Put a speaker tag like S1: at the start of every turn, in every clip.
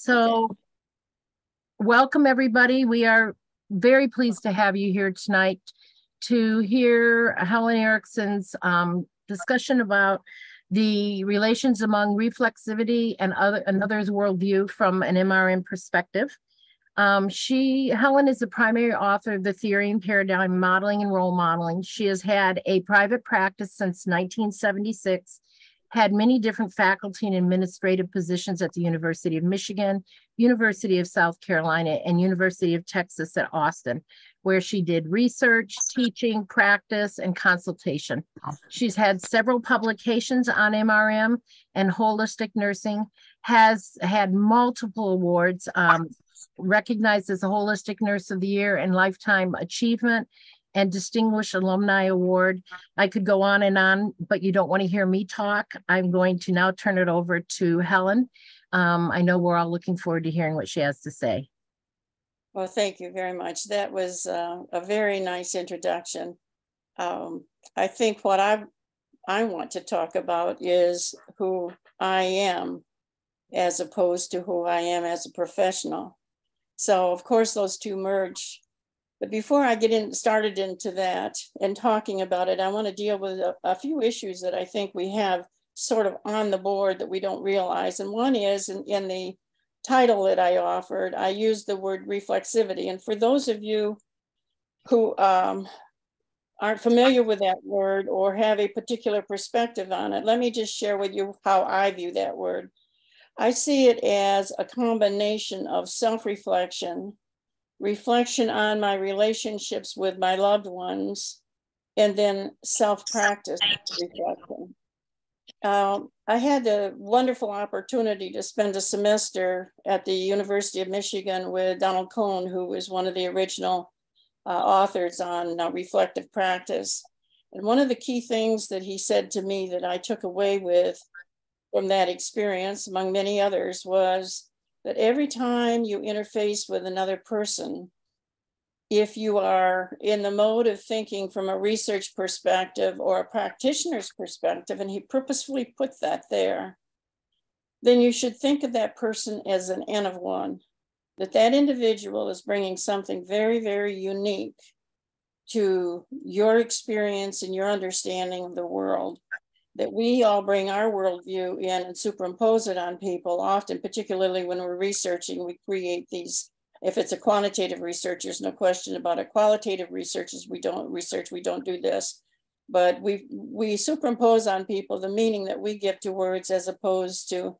S1: So welcome everybody. We are very pleased to have you here tonight to hear Helen Erickson's discussion about the relations among reflexivity and another's worldview from an MRM perspective. Helen is the primary author of the theory and paradigm modeling and role modeling. She has had a private practice since 1976, had many different faculty and administrative positions at the University of Michigan, University of South Carolina, and University of Texas at Austin, where she did research, teaching, practice, and consultation. She's had several publications on MRM and holistic nursing, has had multiple awards, recognized as a Holistic Nurse of the Year and Lifetime Achievement and Distinguished Alumni Award. I could go on, but you don't want to hear me talk. I'm going to now turn it over to Helen. I know we're all looking forward to hearing what she has to say.
S2: Well, thank you very much. That was a very nice introduction. I think what I want to talk about is who I am as opposed to who I am as a professional. So of course those two merge. But before I get started into that and talking about it, I want to deal with a few issues that I think we have sort of on the board that we don't realize. And one is in the title that I offered, I used the word reflexivity. And for those of you who aren't familiar with that word or have a particular perspective on it, let me just share with you how I view that word. I see it as a combination of self-reflection, reflection on my relationships with my loved ones, and then self-practice reflection. I had the wonderful opportunity to spend a semester at the University of Michigan with Donald Cohn, who was one of the original authors on reflective practice. And one of the key things that he said to me that I took away from that experience, among many others, was that every time you interface with another person, if you are in the mode of thinking from a research perspective or a practitioner's perspective, and he purposefully put that there, then you should think of that person as an N of one, that individual is bringing something very, very unique to your experience and your understanding of the world, that we all bring our worldview in and superimpose it on people. Often, particularly when we're researching, we create these, if it's a quantitative research, there's no question about it. Qualitative researchers, we don't do this, but we superimpose on people the meaning that we give to words as opposed to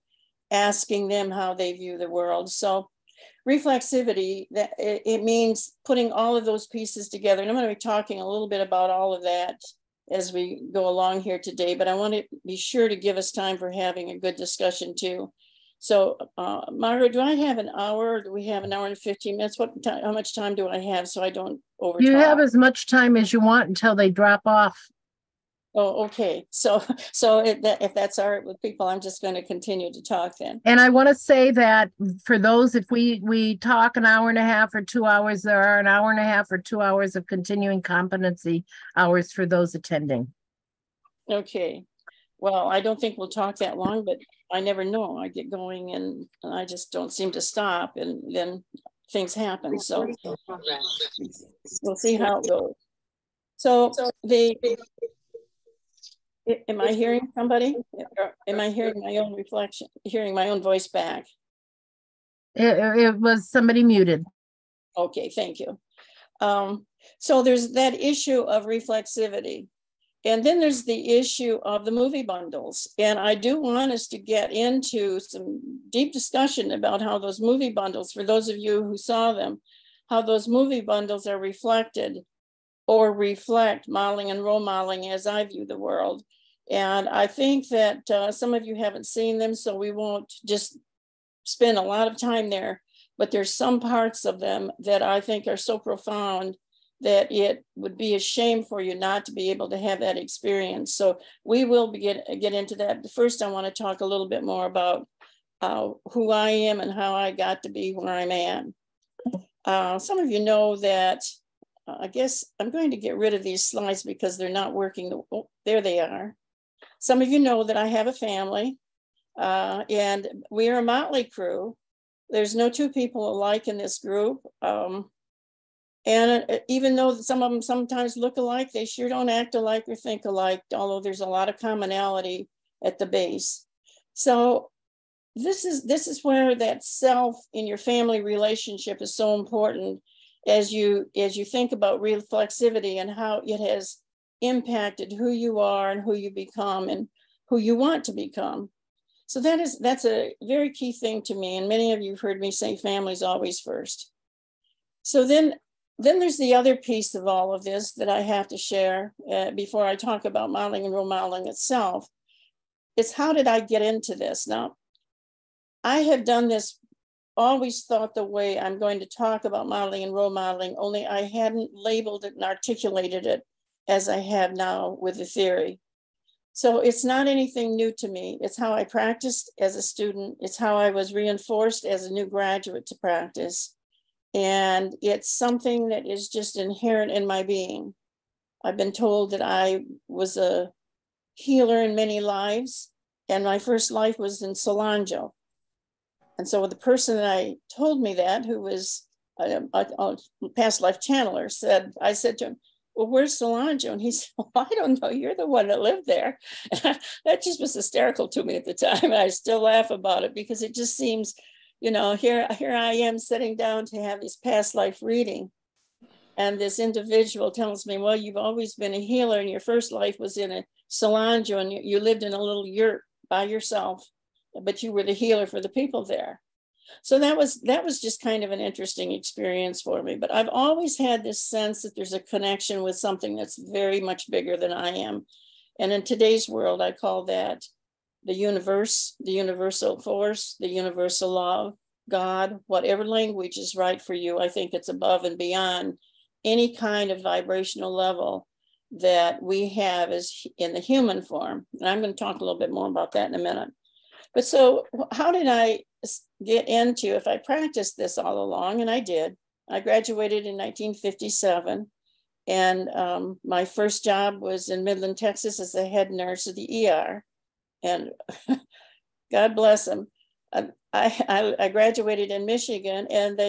S2: asking them how they view the world. So reflexivity, that it means putting all of those pieces together. And I'm going to be talking a little bit about all of that as we go along here today, but I want to be sure to give us time for having a good discussion too. So, Margaret, do I have an hour or do we have an hour and 15 minutes? How much time do I have so I don't overtalk?
S1: You have as much time as you want until they drop off.
S2: Oh, okay. So if that's all right with people, I'm just going to continue to talk then.
S1: And I want to say that for those, if we talk an hour and a half or 2 hours, there are an hour and a half or 2 hours of continuing competency hours for those attending.
S2: Okay. Well, I don't think we'll talk that long, but I never know. I get going and I just don't seem to stop, and then things happen. So we'll see how it goes. So am I hearing somebody? Or am I hearing my own reflection, hearing my own voice back?
S1: It was somebody muted.
S2: Okay, thank you. So there's that issue of reflexivity. And then there's the issue of the movie bundles. And I do want us to get into some deep discussion about how those movie bundles, for those of you who saw them, how those movie bundles are reflected or reflect modeling and role modeling as I view the world. And I think that some of you haven't seen them, so we won't just spend a lot of time there, but there's some parts of them that I think are so profound that it would be a shame for you not to be able to have that experience. So we will get into that. But first, I want to talk a little bit more about who I am and how I got to be where I'm at. Some of you know that, I guess I'm going to get rid of these slides because they're not working. Oh, there they are. Some of you know that I have a family and we are a motley crew. There's no two people alike in this group. And even though some of them sometimes look alike, they sure don't act alike or think alike, although there's a lot of commonality at the base. So this is where that self in your family relationship is so important as you think about reflexivity and how it has impacted who you are and who you become and who you want to become. So that's a very key thing to me. And many of you have heard me say family's always first. So then there's the other piece of all of this that I have to share before I talk about modeling and role modeling itself. It's how did I get into this? Now, I have done this, always thought the way I'm going to talk about modeling and role modeling, only I hadn't labeled it and articulated it as I have now with the theory. So it's not anything new to me. It's how I practiced as a student. It's how I was reinforced as a new graduate to practice. And it's something that is just inherent in my being. I've been told that I was a healer in many lives, and my first life was in Solange. And so the person that told me that, who was a past life channeler, I said to him, well, where's Solange? And he said, well, I don't know. You're the one that lived there. That just was hysterical to me at the time. And I still laugh about it because it just seems, you know, here I am sitting down to have this past life reading. And this individual tells me, well, you've always been a healer and your first life was in a Solange and you lived in a little yurt by yourself, but you were the healer for the people there. So that was just kind of an interesting experience for me. But I've always had this sense that there's a connection with something that's very much bigger than I am. And in today's world, I call that the universe, the universal force, the universal law, God, whatever language is right for you. I think it's above and beyond any kind of vibrational level that we have as in the human form. And I'm going to talk a little bit more about that in a minute. But so how did I get into, if I practiced this all along, and I did, I graduated in 1957. And my first job was in Midland, Texas as the head nurse of the ER. And God bless them. I graduated in Michigan, and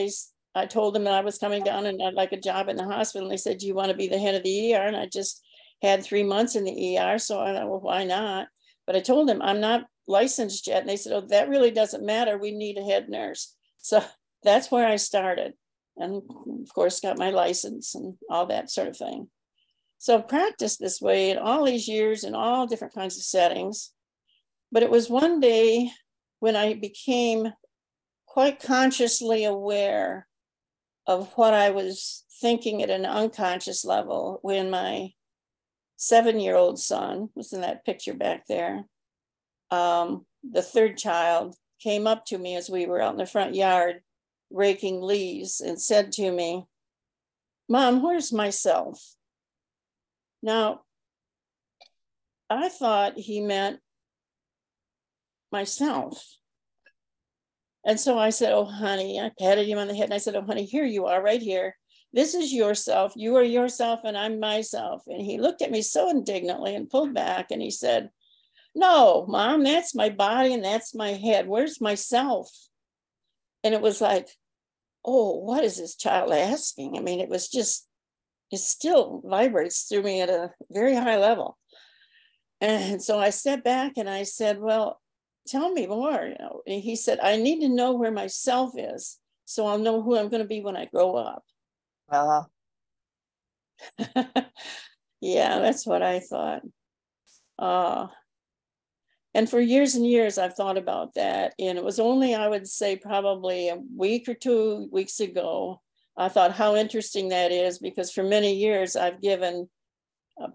S2: I told them that I was coming down and I'd like a job in the hospital. And they said, do you want to be the head of the ER? And I just had 3 months in the ER. So I thought, well, why not? But I told them I'm not licensed yet. And they said, oh, that really doesn't matter. We need a head nurse. So that's where I started. And of course, got my license and all that sort of thing. So I practiced this way in all these years in all different kinds of settings. But it was one day when I became quite consciously aware of what I was thinking at an unconscious level when my 7-year-old son was in that picture back there. The third child came up to me as we were out in the front yard raking leaves and said to me, Mom, where's myself? Now, I thought he meant myself. And so I said, oh, honey, I patted him on the head and I said, oh, honey, here you are right here. This is yourself. You are yourself and I'm myself. And he looked at me so indignantly and pulled back and he said, no, Mom, that's my body and that's my head. Where's myself? And it was like, oh, what is this child asking? I mean, it still vibrates through me at a very high level. And so I stepped back and I said, well, tell me more. You know, and he said, I need to know where myself is so I'll know who I'm going to be when I grow up. Yeah, that's what I thought. And for years and years, I've thought about that. And it was only, I would say, probably a week or 2 weeks ago, I thought how interesting that is, because for many years, I've given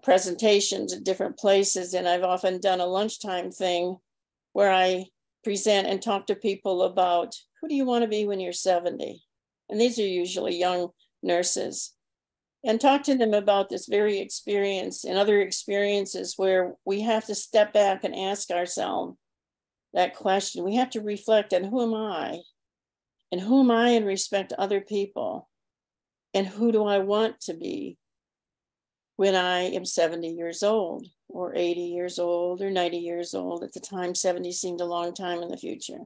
S2: presentations at different places. And I've often done a lunchtime thing where I present and talk to people about who do you want to be when you're 70? And these are usually young nurses. And talk to them about this very experience and other experiences where we have to step back and ask ourselves that question. We have to reflect on who am I? And who am I in respect to other people? And who do I want to be when I am 70 years old or 80 years old or 90 years old? At the time, 70 seemed a long time in the future.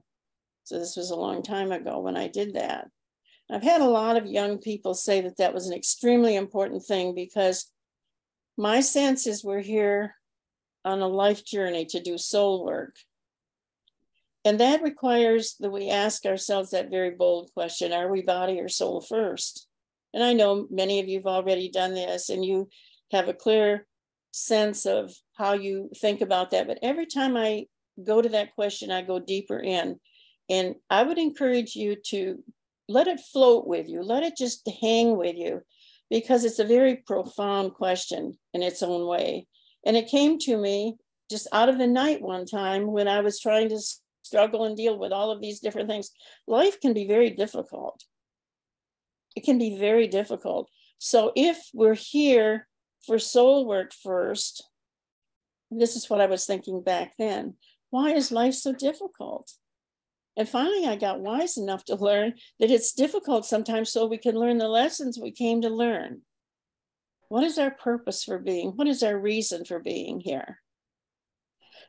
S2: So this was a long time ago when I did that. I've had a lot of young people say that that was an extremely important thing, because my sense is we're here on a life journey to do soul work. And that requires that we ask ourselves that very bold question: are we body or soul first? And I know many of you have already done this and you have a clear sense of how you think about that. But every time I go to that question, I go deeper in. And I would encourage you to let it float with you, let it just hang with you, because it's a very profound question in its own way. And it came to me just out of the night one time when I was trying to struggle and deal with all of these different things. Life can be very difficult. It can be very difficult. So if we're here for soul work first, this is what I was thinking back then: why is life so difficult? And finally, I got wise enough to learn that it's difficult sometimes so we can learn the lessons we came to learn. What is our purpose for being? What is our reason for being here?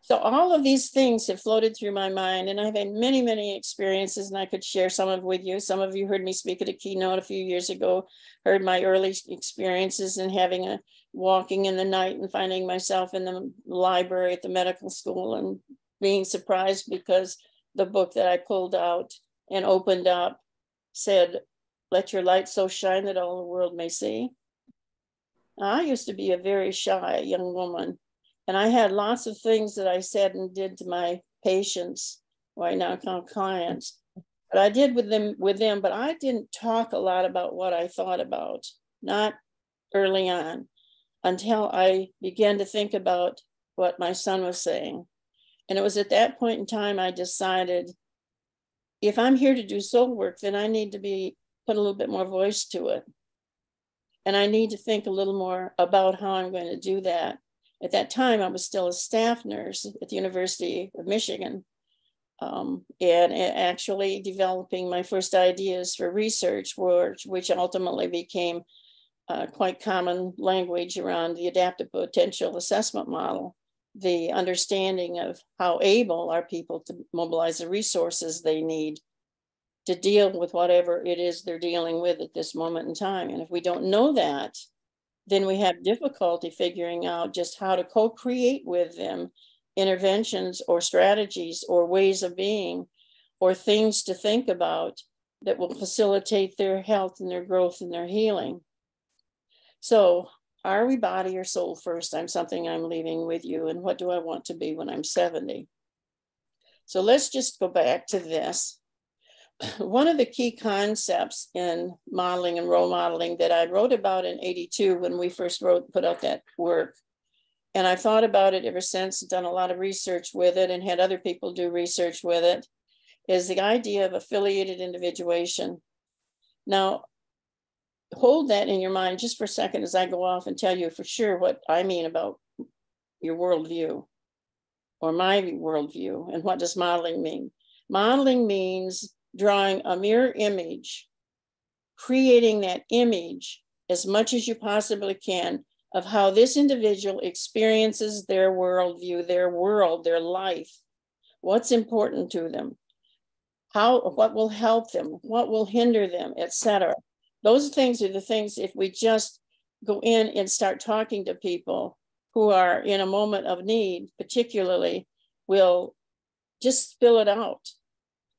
S2: So all of these things have floated through my mind, and I've had many, many experiences, and I could share some of with you. Some of you heard me speak at a keynote a few years ago, heard my early experiences in having a walking in the night and finding myself in the library at the medical school and being surprised because the book that I pulled out and opened up said, "Let your light so shine that all the world may see." Now, I used to be a very shy young woman, and I had lots of things that I said and did to my patients, who I now call clients, but I did with them, but I didn't talk a lot about what I thought about, not early on, until I began to think about what my son was saying. And it was at that point in time I decided, if I'm here to do soul work, then I need to put a little bit more voice to it. And I need to think a little more about how I'm going to do that. At that time, I was still a staff nurse at the University of Michigan, and actually developing my first ideas for research, which ultimately became quite common language around the adaptive potential assessment model, the understanding of how able are people to mobilize the resources they need to deal with whatever it is they're dealing with at this moment in time. And if we don't know that, then we have difficulty figuring out just how to co-create with them interventions or strategies or ways of being or things to think about that will facilitate their health and their growth and their healing. So, are we body or soul first? Something I'm leaving with you. And what do I want to be when I'm 70? So let's just go back to this. One of the key concepts in modeling and role modeling that I wrote about in '82 when we first put out that work, and I thought about it ever since, done a lot of research with it and had other people do research with it, is the idea of affiliated individuation. Now, hold that in your mind just for a second as I go off and tell you for sure what I mean about your worldview or my worldview. And what does modeling mean? Modeling means drawing a mirror image, creating that image as much as you possibly can of how this individual experiences their worldview, their world, their life, what's important to them, what will help them, what will hinder them, etc. Those things are the things, if we just go in and start talking to people who are in a moment of need, particularly, will just spill it out.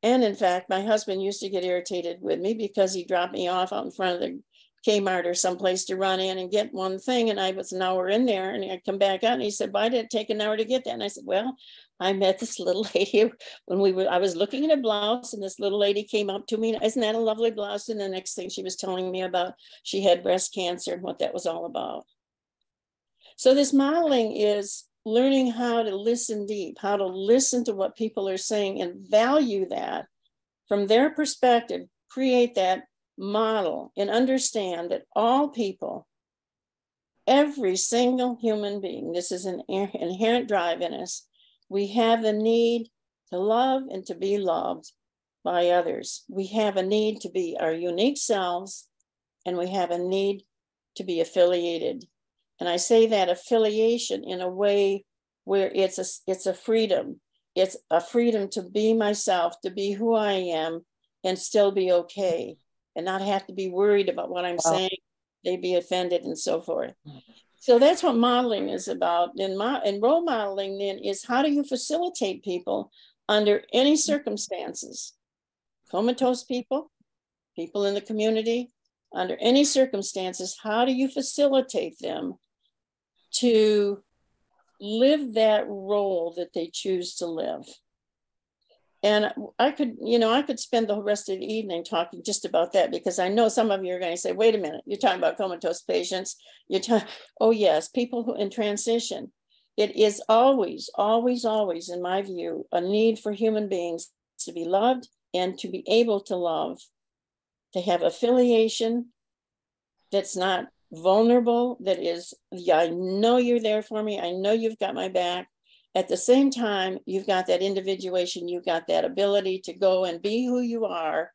S2: And in fact, my husband used to get irritated with me because he dropped me off out in front of the Kmart or someplace to run in and get one thing. And I was an hour in there and I'd come back out and he said, "Why did it take an hour to get that?" And I said, "Well, I met this little lady when I was looking at a blouse and this little lady came up to me. Isn't that a lovely blouse?" And the next thing she was telling me about, she had breast cancer and what that was all about. So this modeling is learning how to listen deep, how to listen to what people are saying and value that from their perspective, create that model and understand that all people, every single human being, this is an inherent drive in us. We have the need to love and to be loved by others. We have a need to be our unique selves, and we have a need to be affiliated. And I say that affiliation in a way where it's a freedom. it's a freedom to be myself, to be who I am, and still be okay, and not have to be worried about what I'm saying, they'd be offended and so forth. So that's what modeling is about. And role modeling then is, how do you facilitate people under any circumstances? Comatose people, people in the community, under any circumstances, how do you facilitate them to live that role that they choose to live? And I could spend the rest of the evening talking just about that, because I know some of you are going to say, wait a minute, you're talking about comatose patients. Oh yes, people who in transition. It is always, always, always, in my view, a need for human beings to be loved and to be able to love, to have affiliation that's not vulnerable, that is, yeah, I know you're there for me, I know you've got my back. At the same time, you've got that individuation, you've got that ability to go and be who you are,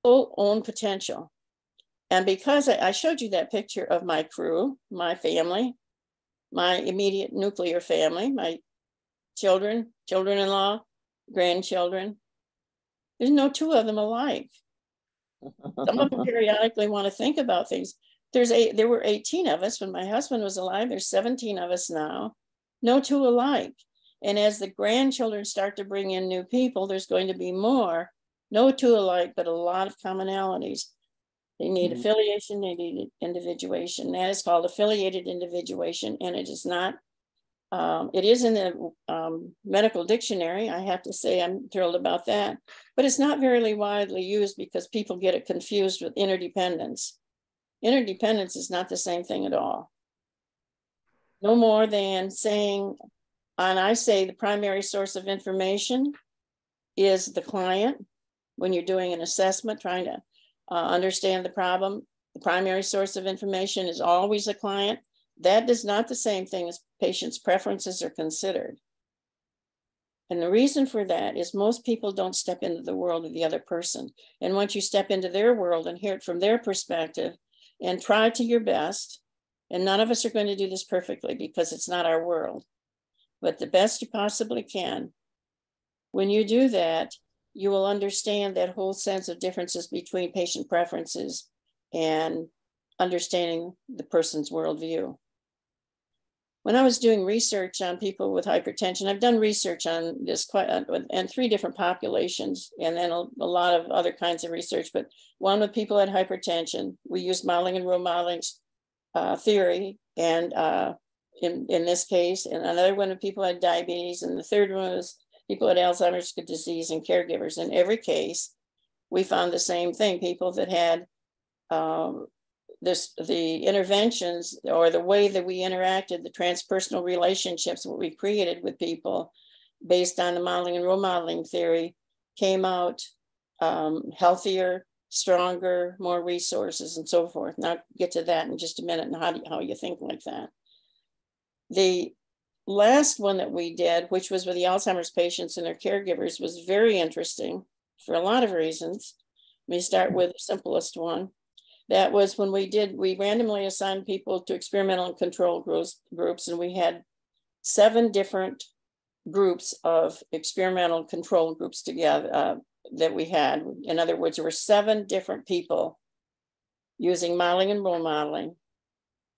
S2: full own potential. And because I showed you that picture of my crew, my family, my immediate nuclear family, my children, children-in-law, grandchildren, there's no two of them alike. Some of them periodically want to think about things. There were 18 of us when my husband was alive. There's 17 of us now. No two alike. And as the grandchildren start to bring in new people, there's going to be more. No two alike, but a lot of commonalities. They need affiliation, they need individuation. That is called affiliated individuation, and it is not. It is in the medical dictionary. I have to say I'm thrilled about that, but it's not very widely used because people get it confused with interdependence. Interdependence is not the same thing at all. No more than saying, and I say the primary source of information is the client. When you're doing an assessment, trying to understand the problem, the primary source of information is always a client. That is not the same thing as patients' preferences are considered. And the reason for that is most people don't step into the world of the other person. And once you step into their world and hear it from their perspective and try to your best, and none of us are going to do this perfectly because it's not our world, but the best you possibly can. When you do that, you will understand that whole sense of differences between patient preferences and understanding the person's worldview. When I was doing research on people with hypertension, I've done research on this and 3 different populations, and then a lot of other kinds of research, but one with people had hypertension. We used modeling and role modeling theory, and in this case, and another one with people had diabetes, and the third one was people had Alzheimer's disease and caregivers. In every case, we found the same thing. People that had the interventions, or the way that we interacted, the transpersonal relationships, what we created with people based on the modeling and role modeling theory, came out healthier, stronger, more resources, and so forth. And I'll get to that in just a minute, and how you think like that. The last one that we did, which was with the Alzheimer's patients and their caregivers, was very interesting for a lot of reasons. Let me start with the simplest one. That was when we randomly assigned people to experimental and control groups, and we had 7 different groups of experimental control groups together that we had. In other words, there were 7 different people using modeling and role modeling,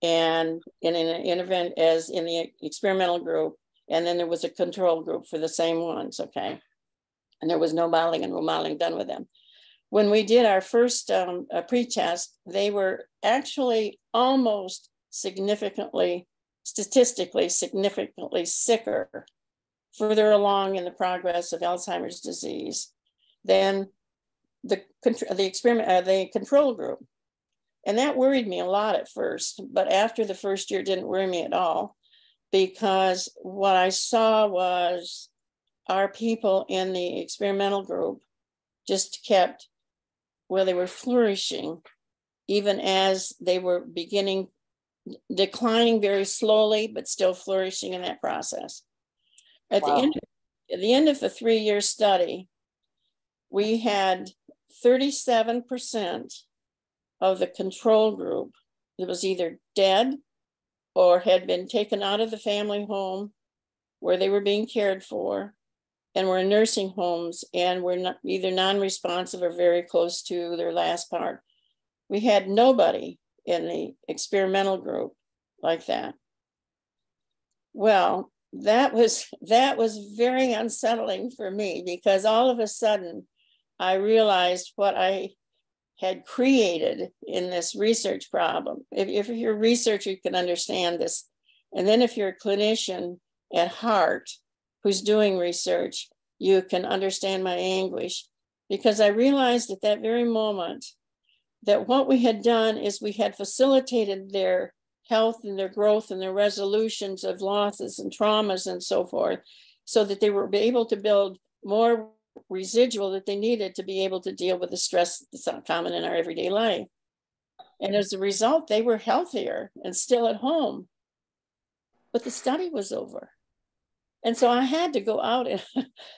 S2: and in an event as in the experimental group, and then there was a control group for the same ones, okay? And there was no modeling and role modeling done with them. When we did our first pre-test, they were actually almost statistically significantly sicker, further along in the progress of Alzheimer's disease than the control group. And that worried me a lot at first, but after the first year, it didn't worry me at all, because what I saw was our people in the experimental group just kept, well, they were flourishing, even as they were declining very slowly, but still flourishing in that process. At the end of the 3-year study, we had 37% of the control group that was either dead or had been taken out of the family home where they were being cared for and were in nursing homes and were not, either non-responsive or very close to their last part. We had nobody in the experimental group like that. Well, that was very unsettling for me, because all of a sudden I realized what I had created in this research problem. If you're a researcher, you can understand this. And then if you're a clinician at heart who's doing research, you can understand my anguish, because I realized at that very moment that what we had done is we had facilitated their health and their growth and their resolutions of losses and traumas and so forth, so that they were able to build more residual that they needed to be able to deal with the stress that's not common in our everyday life. And as a result, they were healthier and still at home. But the study was over. And so I had to go out and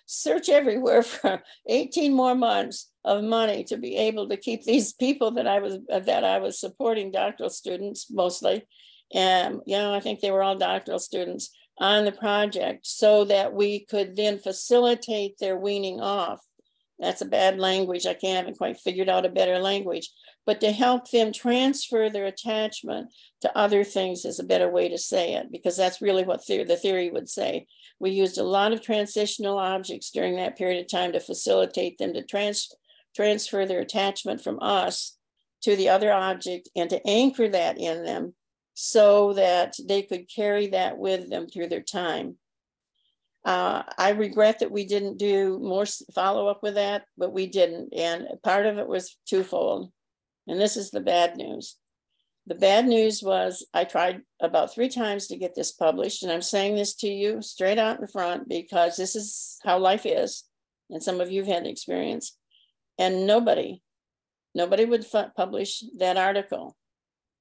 S2: search everywhere for 18 more months of money to be able to keep these people that I was supporting, doctoral students mostly. And, you know, I think they were all doctoral students on the project, so that we could then facilitate their weaning off. That's a bad language. I haven't quite figured out a better language, but to help them transfer their attachment to other things is a better way to say it, because that's really what the theory would say. We used a lot of transitional objects during that period of time to facilitate them to transfer their attachment from us to the other object, and to anchor that in them so that they could carry that with them through their time. I regret that we didn't do more follow-up with that, but we didn't. And part of it was twofold. And this is the bad news. The bad news was I tried about 3 times to get this published. And I'm saying this to you straight out in front, because this is how life is. And some of you have had the experience. And nobody would publish that article,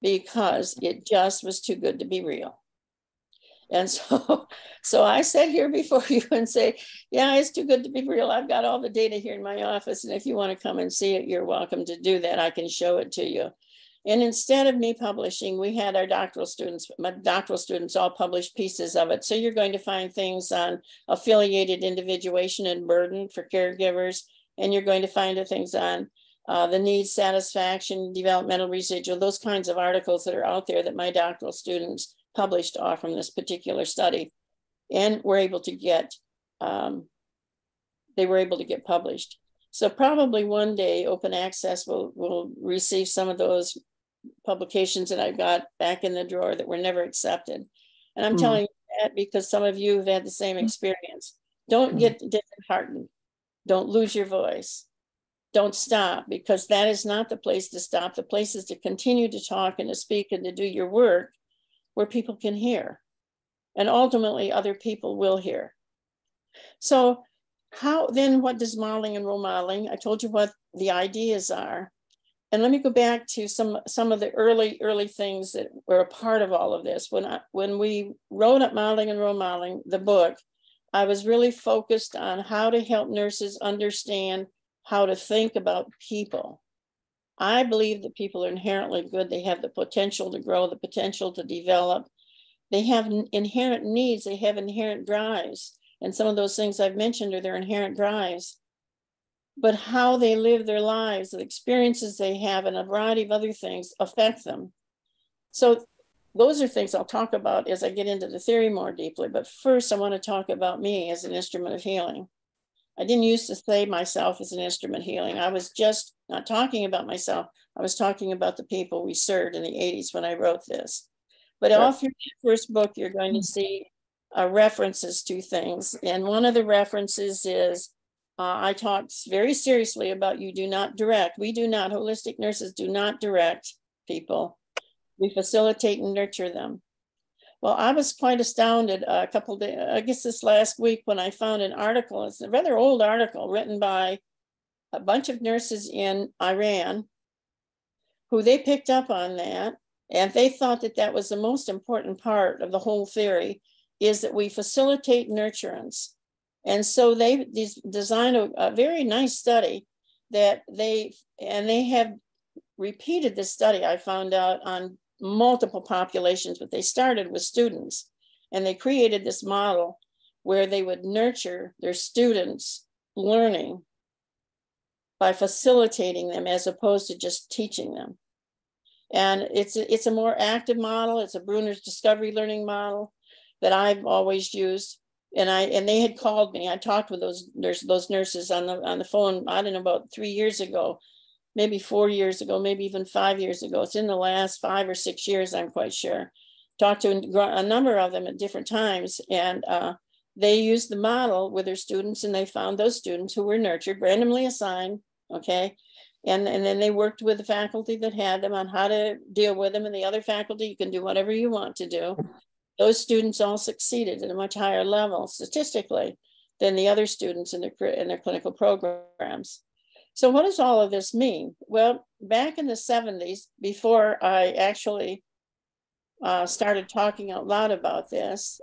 S2: because it just was too good to be real. And so I sit here before you and say, yeah, it's too good to be real. I've got all the data here in my office, and if you want to come and see it, you're welcome to do that. I can show it to you. And instead of me publishing, we had my doctoral students all publish pieces of it. So you're going to find things on affiliated individuation and burden for caregivers, and you're going to find things on the needs, satisfaction, developmental residual, those kinds of articles that are out there that my doctoral students published off from this particular study, and were able to get, they were able to get published. So probably one day open access will receive some of those publications that I got back in the drawer that were never accepted. And I'm telling you that because some of you have had the same experience. Don't get disheartened. Don't lose your voice. Don't stop, because that is not the place to stop. The place is to continue to talk and to speak and to do your work where people can hear. And ultimately other people will hear. So what does modeling and role modeling? I told you what the ideas are. And let me go back to some of the early things that were a part of all of this. When we wrote up Modeling and Role Modeling, the book, I was really focused on how to help nurses understand how to think about people. I believe that people are inherently good. They have the potential to grow, the potential to develop. They have inherent needs. They have inherent drives. And some of those things I've mentioned are their inherent drives. But how they live their lives, the experiences they have, and a variety of other things affect them. So those are things I'll talk about as I get into the theory more deeply. But first, I want to talk about me as an instrument of healing. I didn't used to say myself as an instrument healing. I was just not talking about myself. I was talking about the people we served in the 80s when I wrote this. But all through the first book, you're going to see references to things. And one of the references is, I talked very seriously about we do not, holistic nurses do not direct people. We facilitate and nurture them. Well, I was quite astounded a couple of days, I guess this last week, when I found an article. It's a rather old article written by a bunch of nurses in Iran who they picked up on that. And they thought that that was the most important part of the whole theory, is that we facilitate nurturance. And so they designed a very nice study that they have repeated this study, I found out, on multiple populations, but they started with students, and they created this model where they would nurture their students' learning by facilitating them as opposed to just teaching them. And it's a more active model. It's a Bruner's discovery learning model that I've always used. And they had called me. I talked with those nurses on the phone, I don't know, about 3 years ago, maybe 4 years ago, maybe even 5 years ago. It's in the last 5 or 6 years, I'm quite sure. Talked to a number of them at different times, and they used the model with their students, and they found those students who were nurtured, randomly assigned, okay? And then they worked with the faculty that had them on how to deal with them, and the other faculty, you can do whatever you want to do. Those students all succeeded at a much higher level statistically than the other students in their clinical programs. So what does all of this mean? Well, back in the 70s, before I actually started talking out loud about this,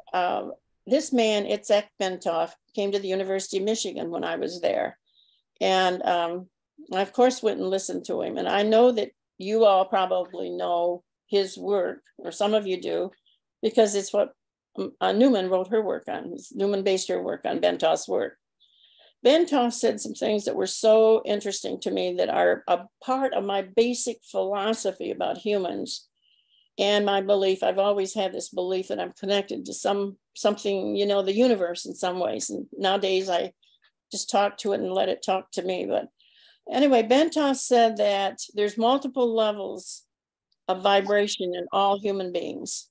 S2: this man, Itzhak Bentov, came to the University of Michigan when I was there. And I, of course, went and listened to him. And I know that you all probably know his work, or some of you do, because it's what Newman wrote her work on. Newman based her work on Bentov's work. Bentov said some things that were so interesting to me that are a part of my basic philosophy about humans and my belief. I've always had this belief that I'm connected to something, you know, the universe in some ways. And nowadays I just talk to it and let it talk to me. But anyway, Bentov said that there's multiple levels of vibration in all human beings.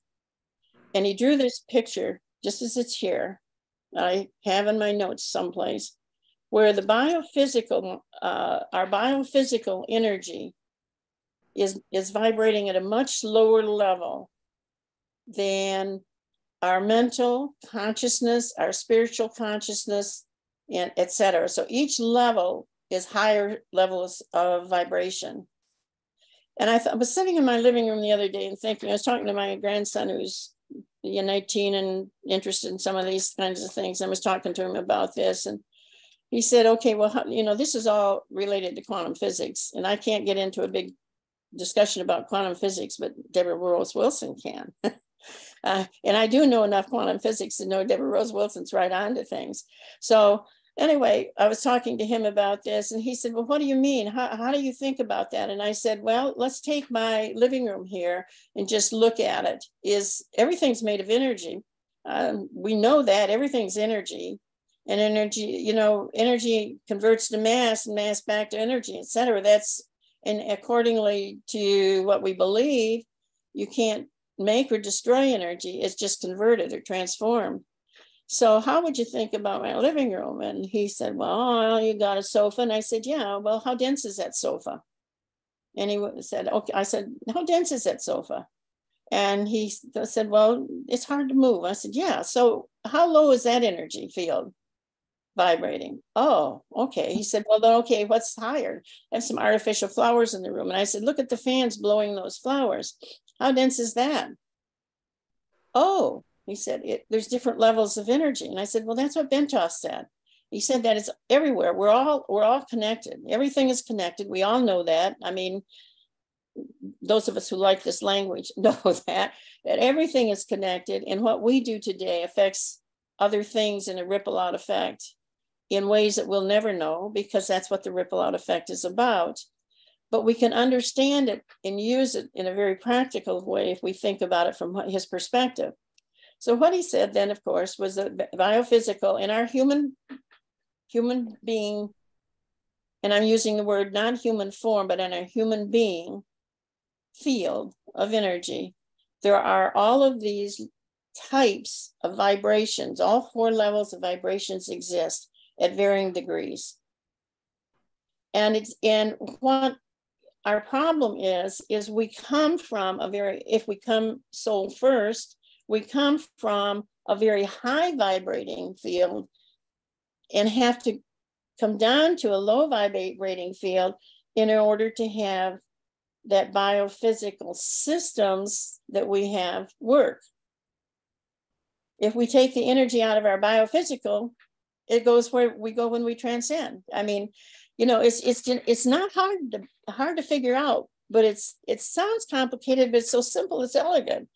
S2: And he drew this picture, just as it's here, I have in my notes someplace, where the biophysical, our biophysical energy is vibrating at a much lower level than our mental consciousness, our spiritual consciousness, and et cetera. So each level is higher levels of vibration. And I was sitting in my living room the other day and thinking, I was talking to my grandson who's 19 and interested in some of these kinds of things. I was talking to him about this, and he said, okay, well, you know, this is all related to quantum physics, and I can't get into a big discussion about quantum physics, but Deborah Rose Wilson can. And I do know enough quantum physics to know Deborah Rose Wilson's right on to things. So anyway, I was talking to him about this, and he said, well, what do you mean? How do you think about that? And I said, well, let's take my living room here and just look at it. Everything's made of energy. We know that everything's energy. And energy, you know, energy converts to mass and mass back to energy, et cetera. And accordingly to what we believe, you can't make or destroy energy. It's just converted or transformed. So how would you think about my living room? And he said, well, you got a sofa. And I said, yeah, well, how dense is that sofa? And he said, okay. I said, how dense is that sofa? And he said, well, it's hard to move. I said, yeah. So how low is that energy field vibrating? Oh, okay. He said, well, then, okay, what's higher? I have some artificial flowers in the room. And I said, look at the fans blowing those flowers. How dense is that? Oh, he said, there's different levels of energy. And I said, well, that's what Bentov said. He said that it's everywhere. We're all connected. Everything is connected. We all know that. I mean, those of us who like this language know that everything is connected. And what we do today affects other things in a ripple out effect in ways that we'll never know, because that's what the ripple out effect is about. But we can understand it and use it in a very practical way if we think about it from his perspective. So what he said then, of course, was that biophysical in our human being, and I'm using the word not human form, but in our human being field of energy, there are all of these types of vibrations. All 4 levels of vibrations exist at varying degrees. And what our problem is we come from if we come soul first, we come from a very high vibrating field and have to come down to a low vibrating field in order to have that biophysical systems that we have work. If we take the energy out of our biophysical, it goes where we go when we transcend. I mean, you know, it's not hard to figure out, but it sounds complicated, but it's so simple, it's elegant.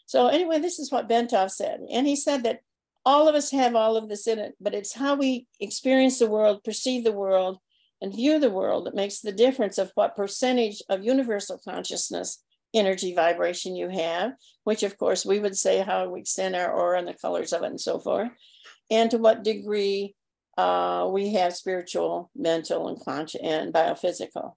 S2: So anyway, this is what Bentov said. And he said that all of us have all of this in it, but it's how we experience the world, perceive the world, and view the world that makes the difference of what percentage of universal consciousness, energy, vibration you have, which of course we would say how we extend our aura and the colors of it and so forth, and to what degree we have spiritual, mental, and biophysical.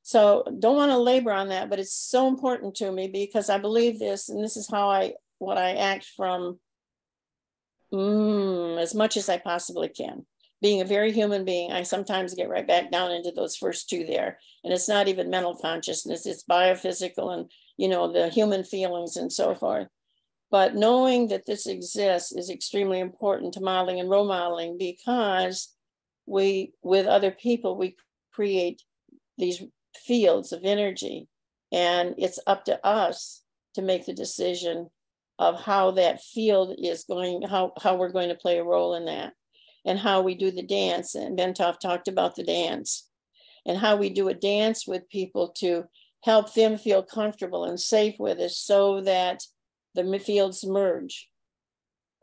S2: So don't want to labor on that, but it's so important to me because I believe this, and this is how what I act from as much as I possibly can. Being a very human being, I sometimes get right back down into those first two there. And it's not even mental consciousness, it's biophysical and, the human feelings and so forth. But knowing that this exists is extremely important to modeling and role modeling, because with other people, we create these fields of energy, and it's up to us to make the decision of how that field is going, how we're going to play a role in that, and how we do the dance. And Bentov talked about the dance and how we do a dance with people to help them feel comfortable and safe with us so that the fields merge,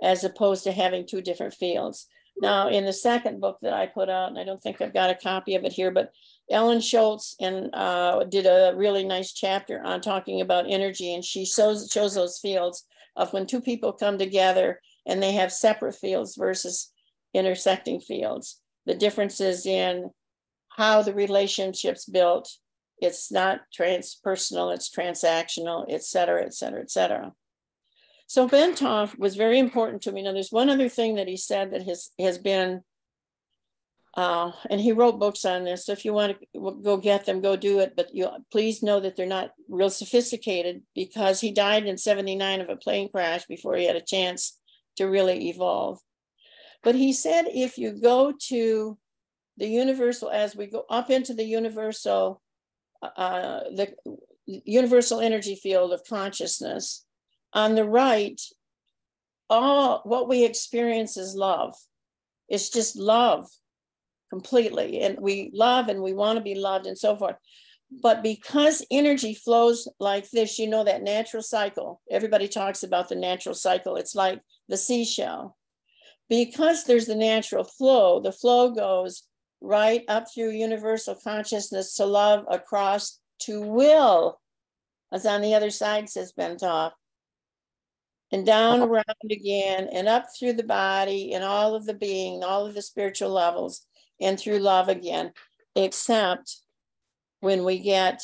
S2: as opposed to having two different fields. Now, in the second book that I put out, and I don't think I've got a copy of it here, but Ellen Schultz did a really nice chapter on talking about energy, and she shows those fields of when two people come together and they have separate fields versus intersecting fields. The differences in how the relationship's built. It's not transpersonal, it's transactional, et cetera, et cetera, et cetera. So Bentov was very important to me. Now, there's one other thing that he said that has been, and he wrote books on this. So if you want to go get them, go do it. But please know that they're not real sophisticated, because he died in 1979 of a plane crash before he had a chance to really evolve. But he said, if you go to the universal, as we go up into the universal energy field of consciousness, on the right, all what we experience is love. It's just love completely. And we love and we want to be loved and so forth. But because energy flows like this, that natural cycle, everybody talks about the natural cycle. It's like the seashell. Because there's the natural flow, the flow goes right up through universal consciousness to love, across to will, as on the other side, says Bentov, and down around again and up through the body and all of the being, all of the spiritual levels, and through love again, except when we get,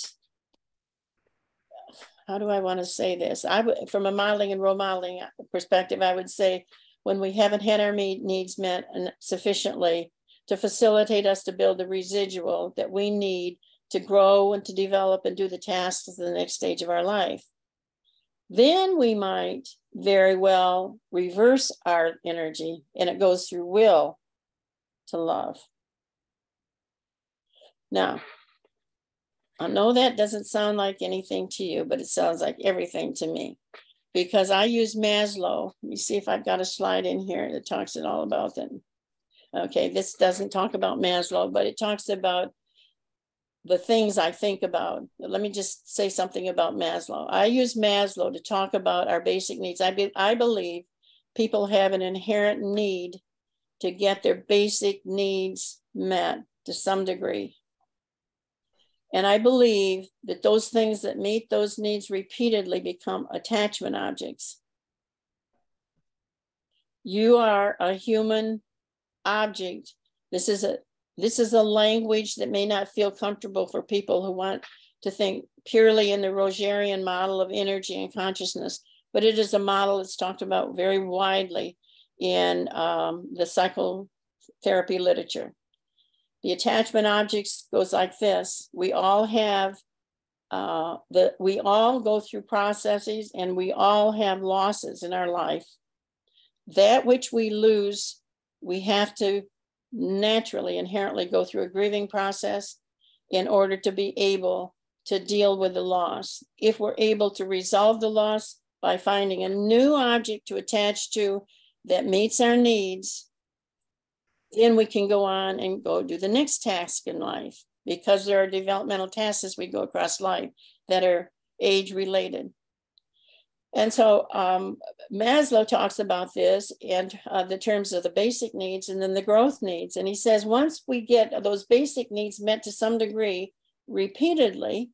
S2: how do I want to say this? From a modeling and role modeling perspective, I would say when we haven't had our needs met sufficiently to facilitate us to build the residual that we need to grow and to develop and do the tasks of the next stage of our life. Then we might very well reverse our energy, and it goes through will to love. Now, I know that doesn't sound like anything to you, but it sounds like everything to me, because I use Maslow. Let me see if I've got a slide in here that talks it all about it. Okay, this doesn't talk about Maslow, but it talks about the things I think about. Let me just say something about Maslow. I use Maslow to talk about our basic needs. I believe people have an inherent need to get their basic needs met to some degree. And I believe that those things that meet those needs repeatedly become attachment objects. You are a human object. This is a language that may not feel comfortable for people who want to think purely in the Rogerian model of energy and consciousness, but it is a model that's talked about very widely in the psychotherapy literature. The attachment objects goes like this. We all have, we all go through processes, and we all have losses in our life. That which we lose, we have to naturally, inherently go through a grieving process in order to be able to deal with the loss. If we're able to resolve the loss by finding a new object to attach to that meets our needs, then we can go on and go do the next task in life, because there are developmental tasks as we go across life that are age related. And so Maslow talks about this and the terms of the basic needs and then the growth needs. And he says, once we get those basic needs met to some degree repeatedly,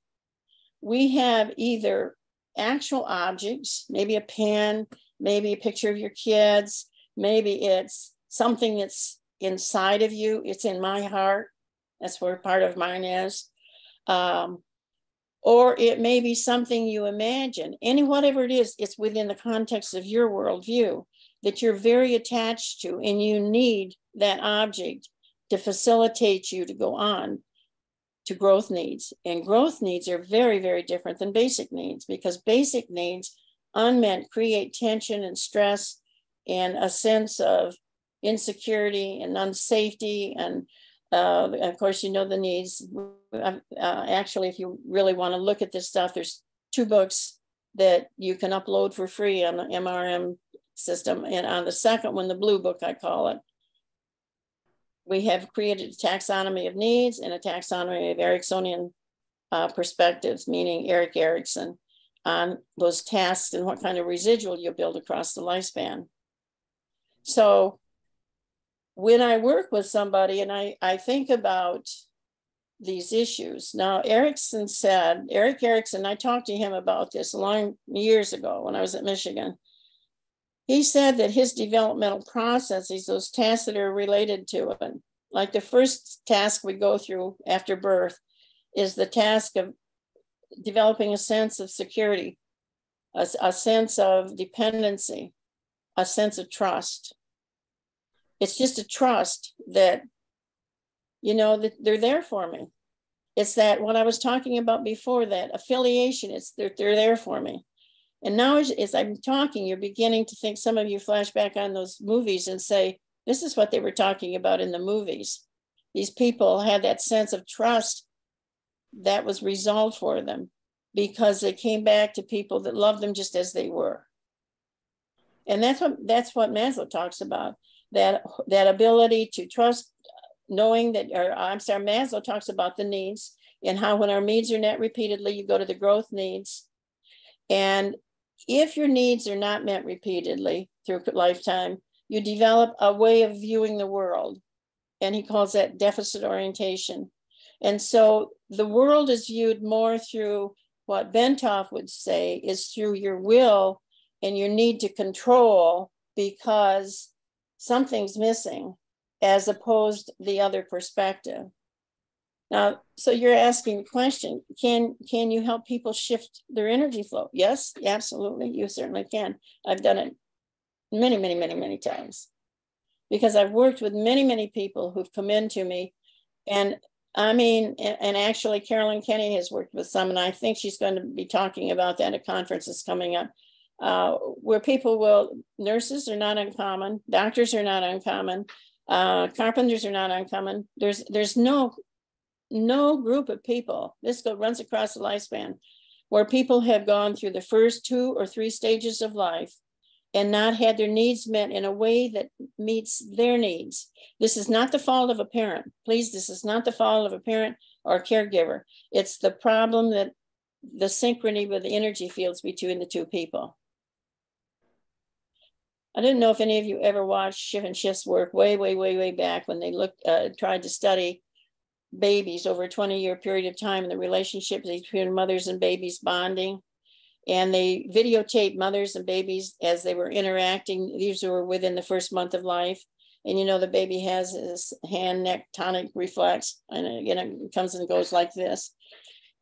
S2: we have either actual objects, maybe a pen, maybe a picture of your kids, maybe it's something that's inside of you. It's in my heart. That's where part of mine is. Or it may be something you imagine. And whatever it is, it's within the context of your worldview that you're very attached to, and you need that object to facilitate you to go on to growth needs. And growth needs are very, very different than basic needs, because basic needs, unmet, create tension and stress and a sense of insecurity and unsafety. And of course, you know the needs. Actually, if you really want to look at this stuff, there's 2 books that you can upload for free on the MRM system. And on the second one, the blue book, I call it, we have created a taxonomy of needs and a taxonomy of Ericksonian perspectives, meaning Erickson, on those tasks and what kind of residual you build across the lifespan. So when I work with somebody and I think about these issues, now Eric Erickson, I talked to him about this years ago when I was at Michigan. He said that his developmental processes, those tasks that are related to it, like the first task we go through after birth is the task of developing a sense of security, a sense of dependency, a sense of trust. It's just a trust that, you know, that they're there for me. It's that what I was talking about before, that affiliation, it's they're there for me. And now as I'm talking, you're beginning to think, some of you flash back on those movies and say, this is what they were talking about in the movies. These people had that sense of trust that was resolved for them because they came back to people that loved them just as they were. And that's what Maslow talks about, that ability to trust, knowing that, Maslow talks about the needs and how when our needs are met repeatedly, you go to the growth needs. And if your needs are not met repeatedly through a lifetime, you develop a way of viewing the world. And he calls that deficit orientation. And so the world is viewed more through what Bentoff would say is through your will and your need to control because something's missing, as opposed to the other perspective. Now, so you're asking the question, can you help people shift their energy flow? Yes, absolutely, you certainly can. I've done it many, many, many, many times because I've worked with many, many people who've come into me. And I mean, and actually Carolyn Kenny has worked with some, and I think she's going to be talking about that at conferences coming up, where nurses are not uncommon, doctors are not uncommon, carpenters are not uncommon. There's no group of people, this runs across the lifespan, where people have gone through the first 2 or 3 stages of life and not had their needs met in a way that meets their needs. This is not the fault of a parent. Please, this is not the fault of a parent or a caregiver. It's the problem that the synchrony with the energy fields between the 2 people. I didn't know if any of you ever watched Schiff and Schiff's work way back when they tried to study babies over a 20-year period of time and the relationship between mothers and babies bonding. And they videotaped mothers and babies as they were interacting. These were within the first month of life. And you know, the baby has this hand, neck, tonic reflex, and again, it comes and goes like this.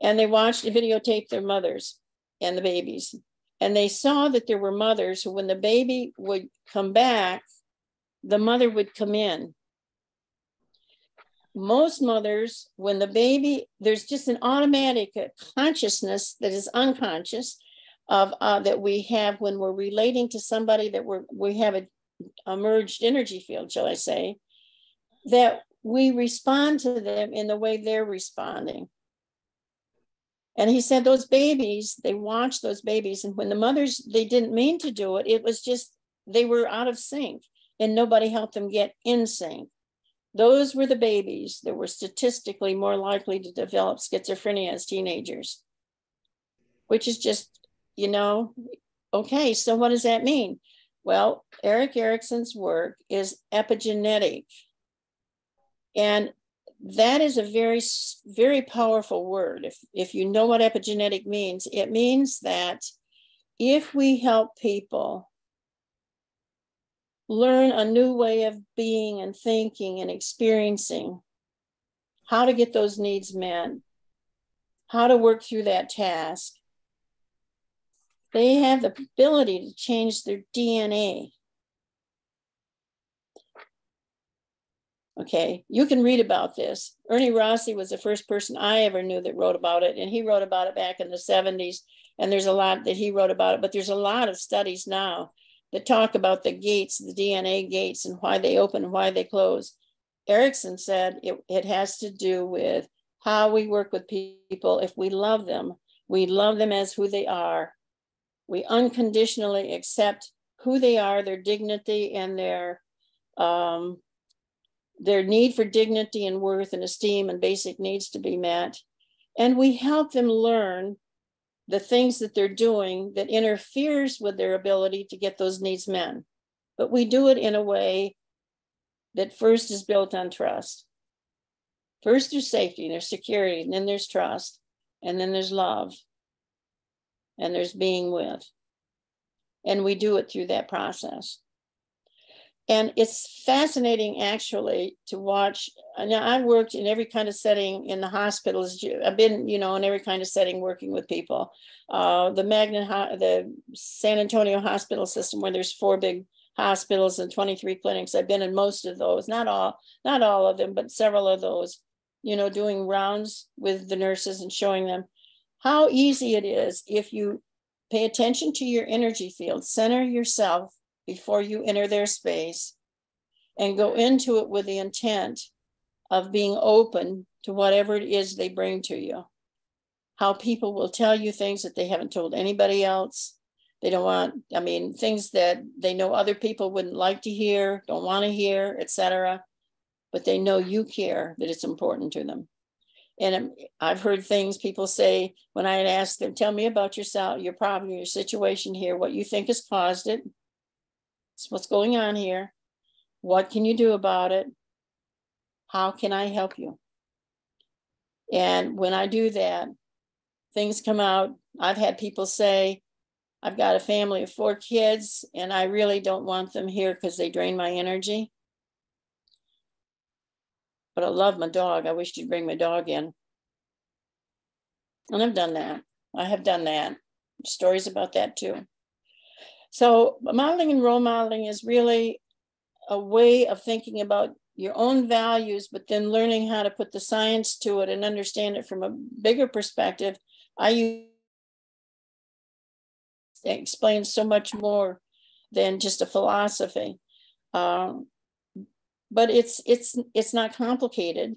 S2: And they videotaped their mothers and the babies. And they saw that there were mothers who, when the baby would come back, the mother would come in. Most mothers, when the baby, there's just an automatic consciousness that is unconscious of that we have when we're relating to somebody that we have a merged energy field, shall I say, that we respond to them in the way they're responding. And he said those babies, they watched those babies, and when the mothers, they didn't mean to do it, it was just they were out of sync and nobody helped them get in sync. Those were the babies that were statistically more likely to develop schizophrenia as teenagers, which is just, you know, Okay, so what does that mean? Well, Erickson's work is epigenetic. And that is a very, very powerful word. If you know what epigenetic means, it means that if we help people learn a new way of being and thinking and experiencing, how to get those needs met, how to work through that task, they have the ability to change their DNA. Okay, you can read about this. Ernie Rossi was the first person I ever knew that wrote about it, and he wrote about it back in the 70s, and there's a lot that he wrote about it, but there's a lot of studies now that talk about the gates, the DNA gates, and why they open and why they close. Erickson said it has to do with how we work with people. If we love them as who they are. We unconditionally accept who they are, their dignity, and their need for dignity and worth and esteem and basic needs to be met. And we help them learn the things that they're doing that interferes with their ability to get those needs met. But we do it in a way that first is built on trust. First there's safety, there's security, and then there's trust, and then there's love, and there's being with. And we do it through that process. And it's fascinating, actually, to watch. Now, I've worked in every kind of setting in the hospitals. I've been, in every kind of setting working with people. The San Antonio hospital system, where there's 4 big hospitals and 23 clinics. I've been in most of those, not all of them, but several of those, doing rounds with the nurses and showing them how easy it is if you pay attention to your energy field, center yourself before you enter their space, and go into it with the intent of being open to whatever it is they bring to you. How people will tell you things that they haven't told anybody else. They don't want, things that they know other people wouldn't like to hear, don't want to hear, etc. But they know you care, that it's important to them. And I've heard things people say when I had asked them, tell me about yourself, your problem, your situation here, what you think has caused it. It's what's going on here. What can you do about it? How can I help you? And when I do that, things come out. I've had people say, I've got a family of 4 kids, and I really don't want them here because they drain my energy. But I love my dog. I wish you'd bring my dog in. And I've done that. I have done that. Stories about that too. So modeling and role modeling is really a way of thinking about your own values, but then learning how to put the science to it and understand it from a bigger perspective. It explains so much more than just a philosophy. But it's not complicated.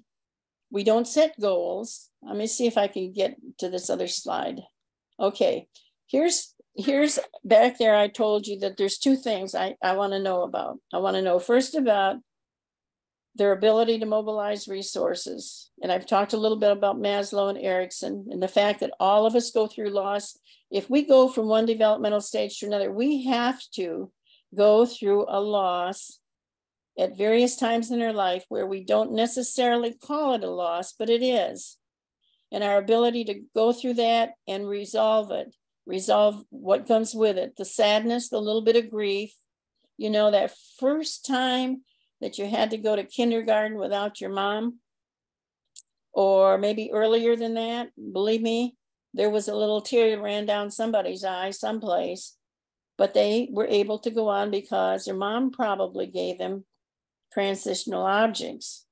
S2: We don't set goals. Let me see if I can get to this other slide. Okay, here's back there. I told you that there's 2 things I want to know about. I want to know first about their ability to mobilize resources. And I've talked a little bit about Maslow and Erickson and the fact that all of us go through loss. If we go from one developmental stage to another, we have to go through a loss at various times in our life where we don't necessarily call it a loss, but it is. And our ability to go through that and resolve it, resolve what comes with it, the sadness, the little bit of grief, that first time that you had to go to kindergarten without your mom, or maybe earlier than that. Believe me, there was a little tear that ran down somebody's eye someplace, but they were able to go on because their mom probably gave them transitional objects.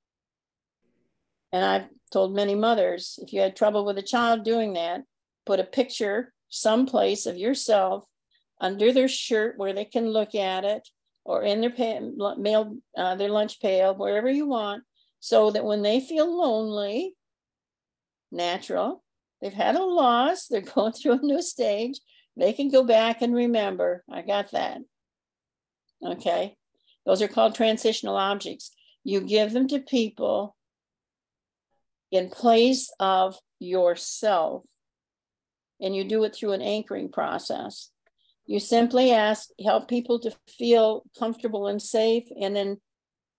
S2: And I've told many mothers, if you had trouble with a child doing that, put a picture someplace of yourself under their shirt where they can look at it, or in their lunch pail, wherever you want, so that when they feel lonely, natural, they've had a loss, they're going through a new stage, they can go back and remember, I got that. Okay, those are called transitional objects. You give them to people in place of yourself, and you do it through an anchoring process. You simply help people to feel comfortable and safe, and then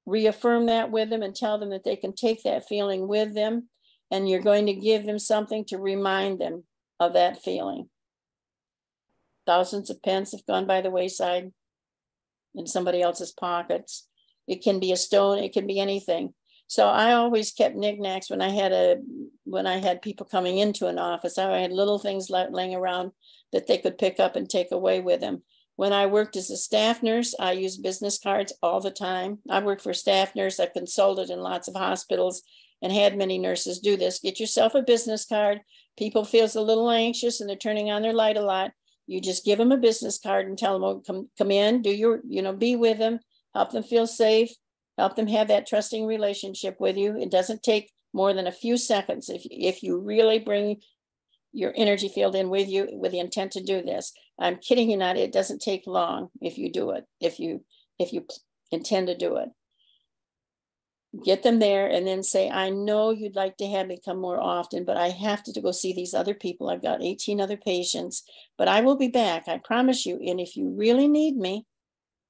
S2: reaffirm that with them and tell them that they can take that feeling with them, and you're going to give them something to remind them of that feeling. Thousands of pence have gone by the wayside in somebody else's pockets. It can be a stone, it can be anything. So I always kept knickknacks when I had people coming into an office. I had little things laying around that they could pick up and take away with them. When I worked as a staff nurse, I used business cards all the time. I worked for a staff nurse. I consulted in lots of hospitals and had many nurses do this. Get yourself a business card. People feels a little anxious and they're turning on their light a lot. You just give them a business card and tell them, oh, come in, do your, be with them, help them feel safe, help them have that trusting relationship with you. It doesn't take more than a few seconds if you really bring your energy field in with you with the intent to do this. I'm kidding you not, it doesn't take long if you do it, if you intend to do it. Get them there and then say, I know you'd like to have me come more often, but I have to go see these other people. I've got 18 other patients, but I will be back, I promise you. And if you really need me,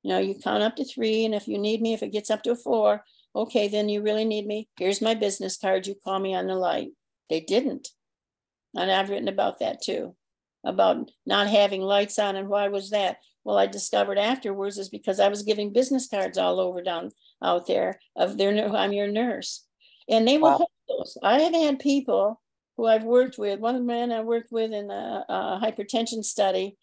S2: you count up to 3. And if you need me, if it gets up to 4, okay, then you really need me. Here's my business card. You call me on the light. They didn't. And I've written about that too, about not having lights on. And why was that? Well, I discovered afterwards is because I was giving business cards all over down out there of I'm your nurse. And they will hold those. I have had people who I've worked with, one man I worked with in a hypertension study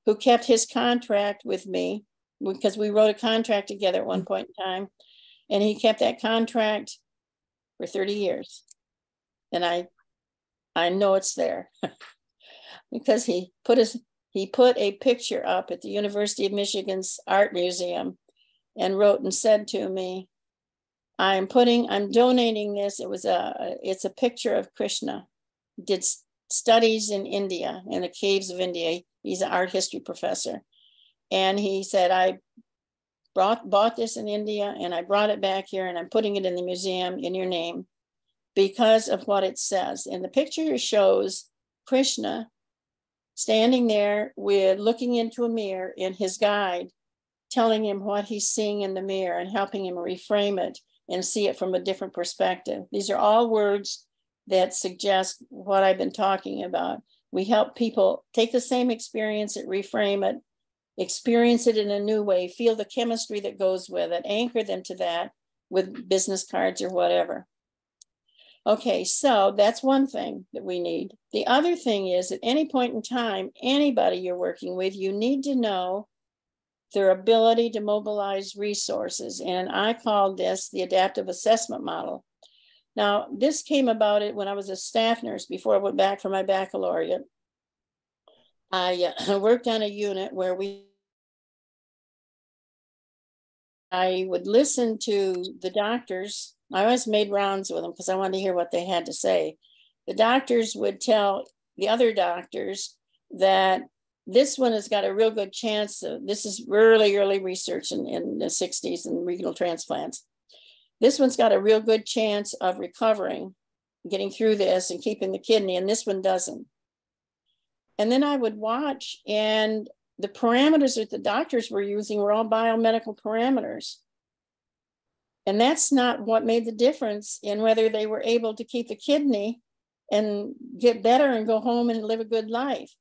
S2: who kept his contract with me because we wrote a contract together at one point in time. And he kept that contract for 30 years. And I know it's there because he put a picture up at the University of Michigan's Art Museum and wrote and said to me, I'm donating this. It's a picture of Krishna. Did studies in India, in the caves of India. He's an art history professor. And he said, I bought this in India and I brought it back here and I'm putting it in the museum in your name because of what it says. And the picture shows Krishna standing there looking into a mirror and his guide telling him what he's seeing in the mirror and helping him reframe it and see it from a different perspective. These are all words that suggest what I've been talking about. We help people take the same experience and reframe it, experience it in a new way, feel the chemistry that goes with it, anchor them to that with business cards or whatever. Okay, so that's one thing that we need. The other thing is at any point in time, anybody you're working with, you need to know their ability to mobilize resources. And I called this the adaptive assessment model. Now, this came about it when I was a staff nurse before I went back for my baccalaureate. I worked on a unit where I would listen to the doctors. I always made rounds with them because I wanted to hear what they had to say. The doctors would tell the other doctors that this one has got a real good chance. This is early research in the 60s in renal transplants. This one's got a real good chance of recovering, getting through this and keeping the kidney, and this one doesn't. And then I would watch, and the parameters that the doctors were using were all biomedical parameters. And that's not what made the difference in whether they were able to keep the kidney and get better and go home and live a good life.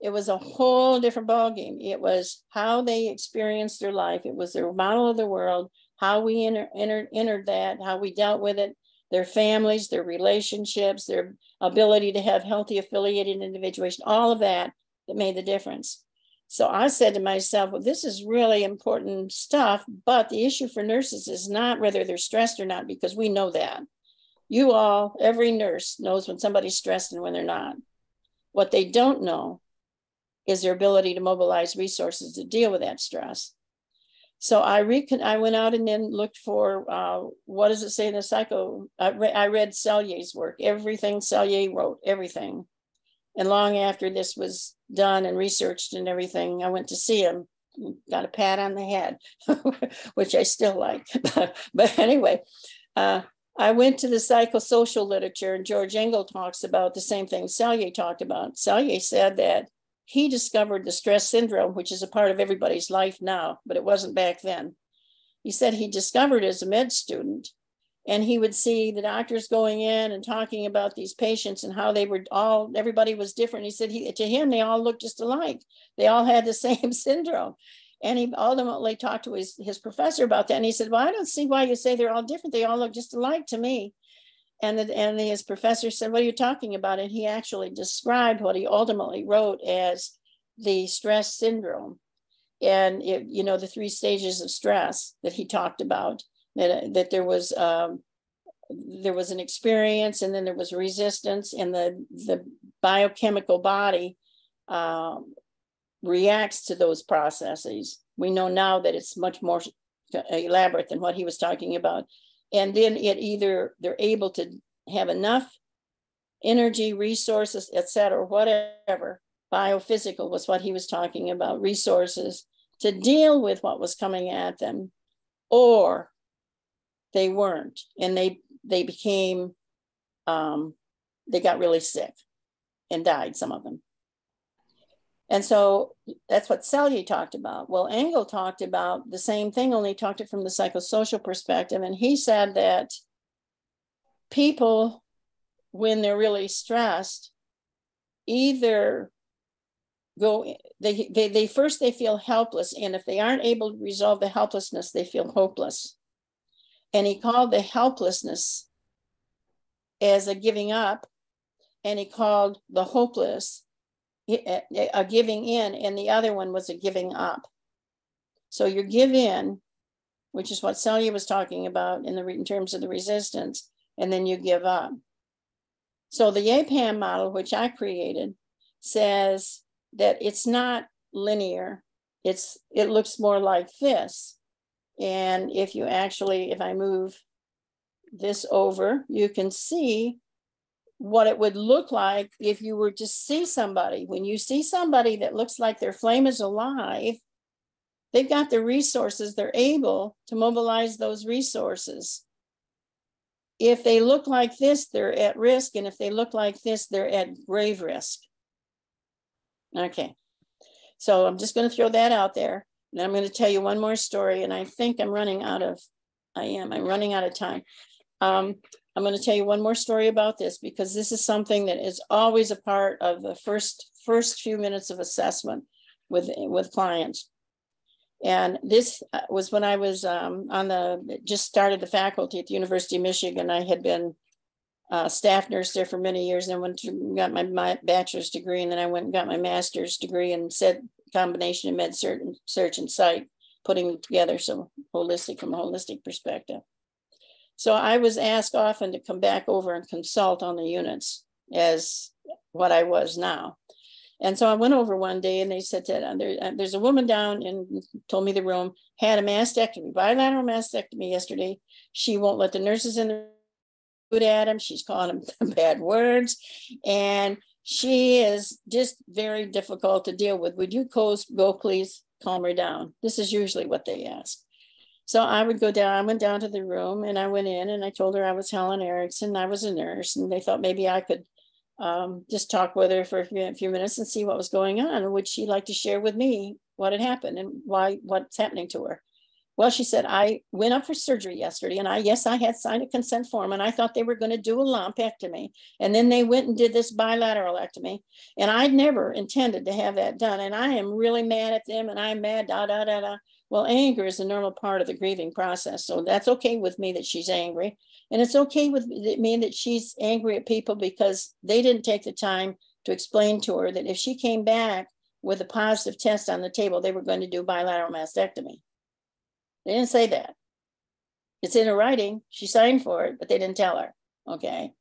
S2: It was a whole different ballgame. It was how they experienced their life. It was their model of the world, how we entered that, how we dealt with it, their families, their relationships, their ability to have healthy affiliated individuation, all of that made the difference. So I said to myself, well, this is really important stuff, but the issue for nurses is not whether they're stressed or not, because we know that. Every nurse knows when somebody's stressed and when they're not. What they don't know is their ability to mobilize resources to deal with that stress. So I went out and then looked for, what does it say in the psycho? I read Selye's work, everything Selye wrote, everything. And long after this was done and researched and everything, I went to see him, got a pat on the head, which I still like. But anyway, I went to the psychosocial literature, and George Engel talks about the same thing Selye talked about. Selye said that he discovered the stress syndrome, which is a part of everybody's life now, but it wasn't back then. He said he discovered as a med student, and he would see the doctors going in and talking about these patients and how they were all, everybody was different. He said to him, they all looked just alike. They all had the same syndrome. And he ultimately talked to his professor about that. And he said, well, I don't see why you say they're all different. They all look just alike to me. And his professor said, what are you talking about? And he actually described what he ultimately wrote as the stress syndrome. And the 3 stages of stress that he talked about, that there was an experience, and then there was resistance, and the biochemical body reacts to those processes. We know now that it's much more elaborate than what he was talking about. And then they're able to have enough energy, resources, etc., whatever, biophysical was what he was talking about, resources to deal with what was coming at them, or they weren't, and they became, they got really sick and died, some of them. And so that's what Selye talked about. Well, Engel talked about the same thing, only talked it from the psychosocial perspective. And he said that people, when they're really stressed, either they first feel helpless. And if they aren't able to resolve the helplessness, they feel hopeless. And he called the helplessness as a giving up. And he called the hopeless a giving in, and the other one was a giving up. So you give in, which is what Selye was talking about in terms of the resistance, and then you give up. So the APAM model, which I created, says that it's not linear. It looks more like this. And if I move this over, you can see what it would look like if you were to see somebody. When you see somebody that looks like their flame is alive, they've got the resources, they're able to mobilize those resources. If they look like this, they're at risk. And if they look like this, they're at grave risk. Okay, so I'm just going to throw that out there. And I'm going to tell you one more story. And I think I'm running out of time. I'm going to tell you one more story about this, because this is something that is always a part of the first few minutes of assessment with clients. And this was when I was just started the faculty at the University of Michigan. I had been staff nurse there for many years, and then got my bachelor's degree, and then I went and got my master's degree and said combination of med search and psych, putting them together from a holistic perspective. So I was asked often to come back over and consult on the units as what I was now. And so I went over one day, and they said that there's a woman down, and told me the room, had a mastectomy, bilateral mastectomy yesterday. She won't let the nurses in the room at him. She's calling them bad words. And she is just very difficult to deal with. Would you go please calm her down? This is usually what they ask. So I went down to the room, and I went in, and I told her I was Helen Erickson. I was a nurse, and they thought maybe I could just talk with her for a few minutes and see what was going on. Would she like to share with me what had happened and what's happening to her? Well, she said, I went up for surgery yesterday, and I had signed a consent form, and I thought they were going to do a lumpectomy. And then they went and did this bilateralectomy, and I'd never intended to have that done. And I am really mad at them, and I'm mad, Well, anger is a normal part of the grieving process. So that's okay with me that she's angry. And it's okay with me that she's angry at people because they didn't take the time to explain to her that if she came back with a positive test on the table, they were going to do bilateral mastectomy. They didn't say that. It's in her writing. She signed for it, but they didn't tell her. Okay.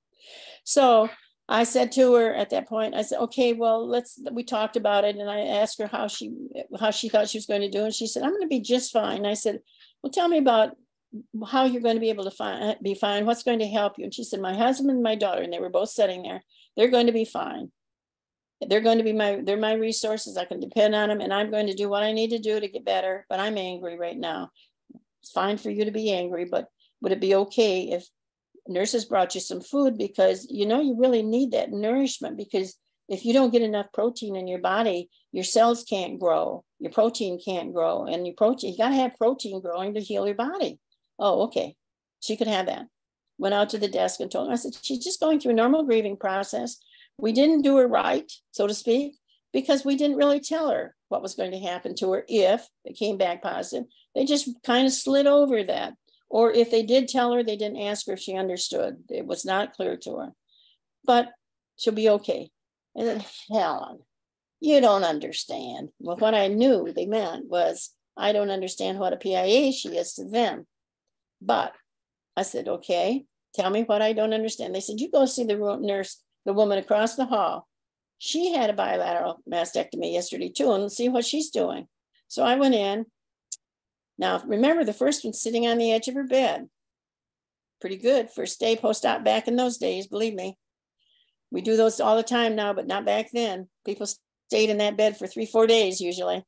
S2: So I said to her at that point, I said, okay, well, we talked about it. And I asked her how she thought she was going to do. And she said, I'm going to be just fine. I said, well, tell me about how you're going to be able to be fine. What's going to help you? And she said, my husband and my daughter, and they were both sitting there. They're going to be fine. They're going to be they're my resources. I can depend on them, and I'm going to do what I need to do to get better. But I'm angry right now. It's fine for you to be angry, but would it be okay if nurses brought you some food, because you really need that nourishment, because if you don't get enough protein in your body, your cells can't grow, your protein can't grow, and your protein, you got to have protein growing to heal your body. Oh, okay. She could have that. Went out to the desk and told her, I said, she's just going through a normal grieving process. We didn't do her right, so to speak, because we didn't really tell her what was going to happen to her if it came back positive. They just kind of slid over that. Or if they did tell her, they didn't ask her if she understood. It was not clear to her. But she'll be okay. And then, Helen, you don't understand. Well, what I knew they meant was, I don't understand what a PIA she is to them. But I said, okay, tell me what I don't understand. They said, you go see the nurse, the woman across the hall. She had a bilateral mastectomy yesterday too, and see what she's doing. So I went in. Now, remember, the first one sitting on the edge of her bed. Pretty good first day post-op back in those days, believe me. We do those all the time now, but not back then. People stayed in that bed for 3-4 days usually.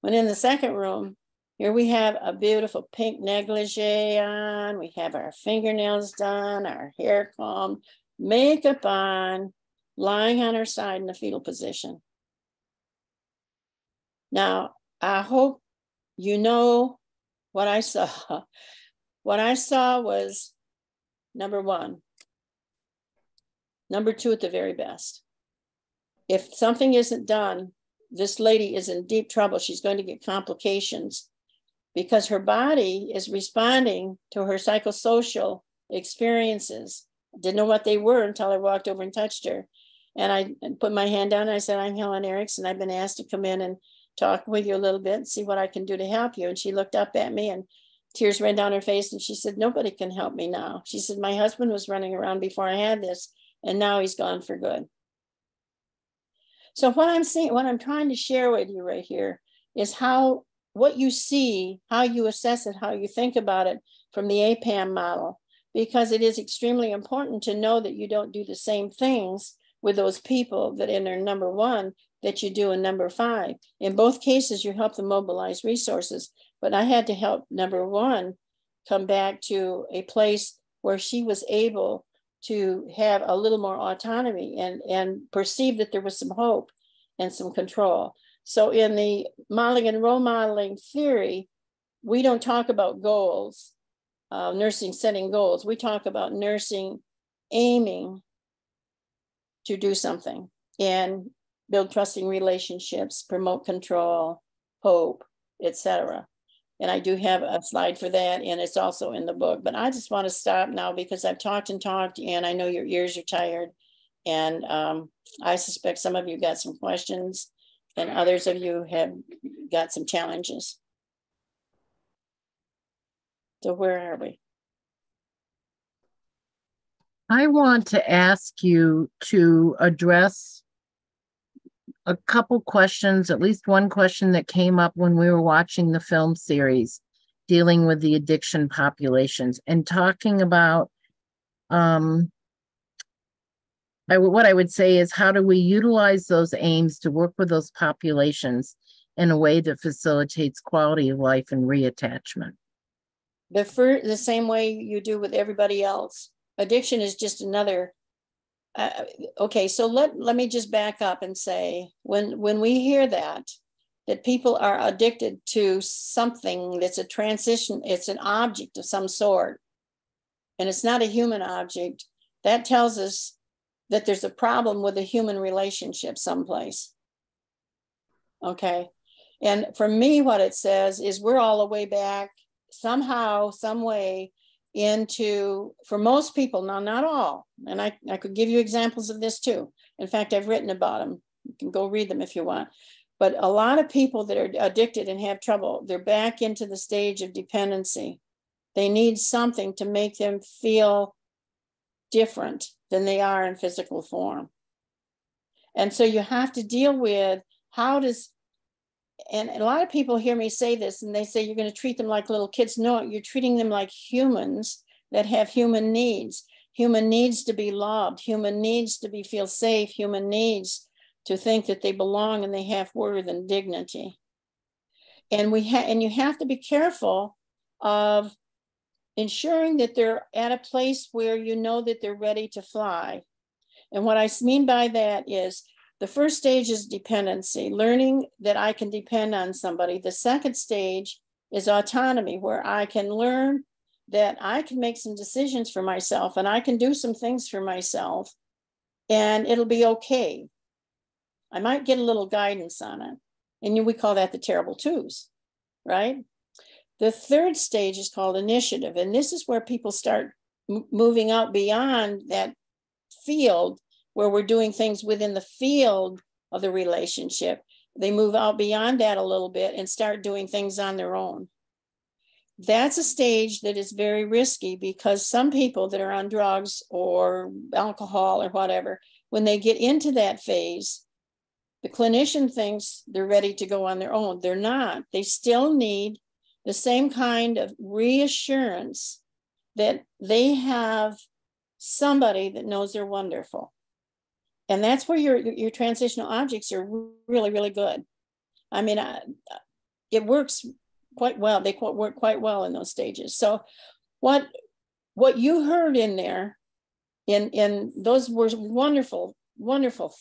S2: When in the second room, here we have a beautiful pink negligee on. We have our fingernails done, our hair combed, makeup on, lying on her side in the fetal position. Now, I hope you know what I saw. What I saw was number one. Number two at the very best. If something isn't done, this lady is in deep trouble. She's going to get complications because her body is responding to her psychosocial experiences. I didn't know what they were until I walked over and touched her. And I put my hand down and I said, I'm Helen Erickson. I've been asked to come in and talk with you a little bit and see what I can do to help you. And she looked up at me and tears ran down her face. And she said, nobody can help me now. She said, my husband was running around before I had this, and now he's gone for good. So what I'm saying, what I'm trying to share with you right here is how, what you see, how you assess it, how you think about it from the APAM model, because it is extremely important to know that you don't do the same things with those people that in their number one that you do in number five. In both cases, you help them mobilize resources, but I had to help number one come back to a place where she was able to have a little more autonomy and perceive that there was some hope and some control. So in the modeling and role modeling theory, we don't talk about goals, nursing setting goals. We talk about nursing aiming to do something and build trusting relationships, promote control, hope, etc. And I do have a slide for that, and it's also in the book. But I just want to stop now because I've talked and talked, and I know your ears are tired. And I suspect some of you got some questions, and others of you have got some challenges. So where are we?
S1: I want to ask you to address a couple questions, at least one question that came up when we were watching the film series dealing with the addiction populations and talking about what I would say is, how do we utilize those aims to work with those populations in a way that facilitates quality of life and reattachment?
S2: The same way you do with everybody else. Addiction is just another. Okay, so let me just back up and say, when we hear that people are addicted to something that's a transition, it's an object of some sort, and it's not a human object, that tells us that there's a problem with a human relationship someplace. Okay, and for me, what it says is we're all the way back somehow, some way, into, for most people, now not all, and I could give you examples of this too. In fact, I've written about them. You can go read them if you want. But a lot of people that are addicted and have trouble, they're back into the stage of dependency. They need something to make them feel different than they are in physical form. And so you have to deal with how does, and a lot of people hear me say this and they say, you're going to treat them like little kids. No, you're treating them like humans that have human needs. Human needs to be loved. Human needs to feel safe. Human needs to think that they belong and they have worth and dignity. And you have to be careful of ensuring that they're at a place where you know that they're ready to fly. And what I mean by that is the first stage is dependency, learning that I can depend on somebody. The second stage is autonomy, where I can learn that I can make some decisions for myself and I can do some things for myself and it'll be okay. I might get a little guidance on it. And we call that the terrible twos, right? The third stage is called initiative. And this is where people start moving out beyond that field where we're doing things within the field of the relationship. They move out beyond that a little bit and start doing things on their own. That's a stage that is very risky because some people that are on drugs or alcohol or whatever, when they get into that phase, the clinician thinks they're ready to go on their own. They're not. They still need the same kind of reassurance that they have somebody that knows they're wonderful. And that's where your transitional objects are really, really good. I mean, it works quite well. They work quite well in those stages. So what you heard in there, in those were wonderful, wonderful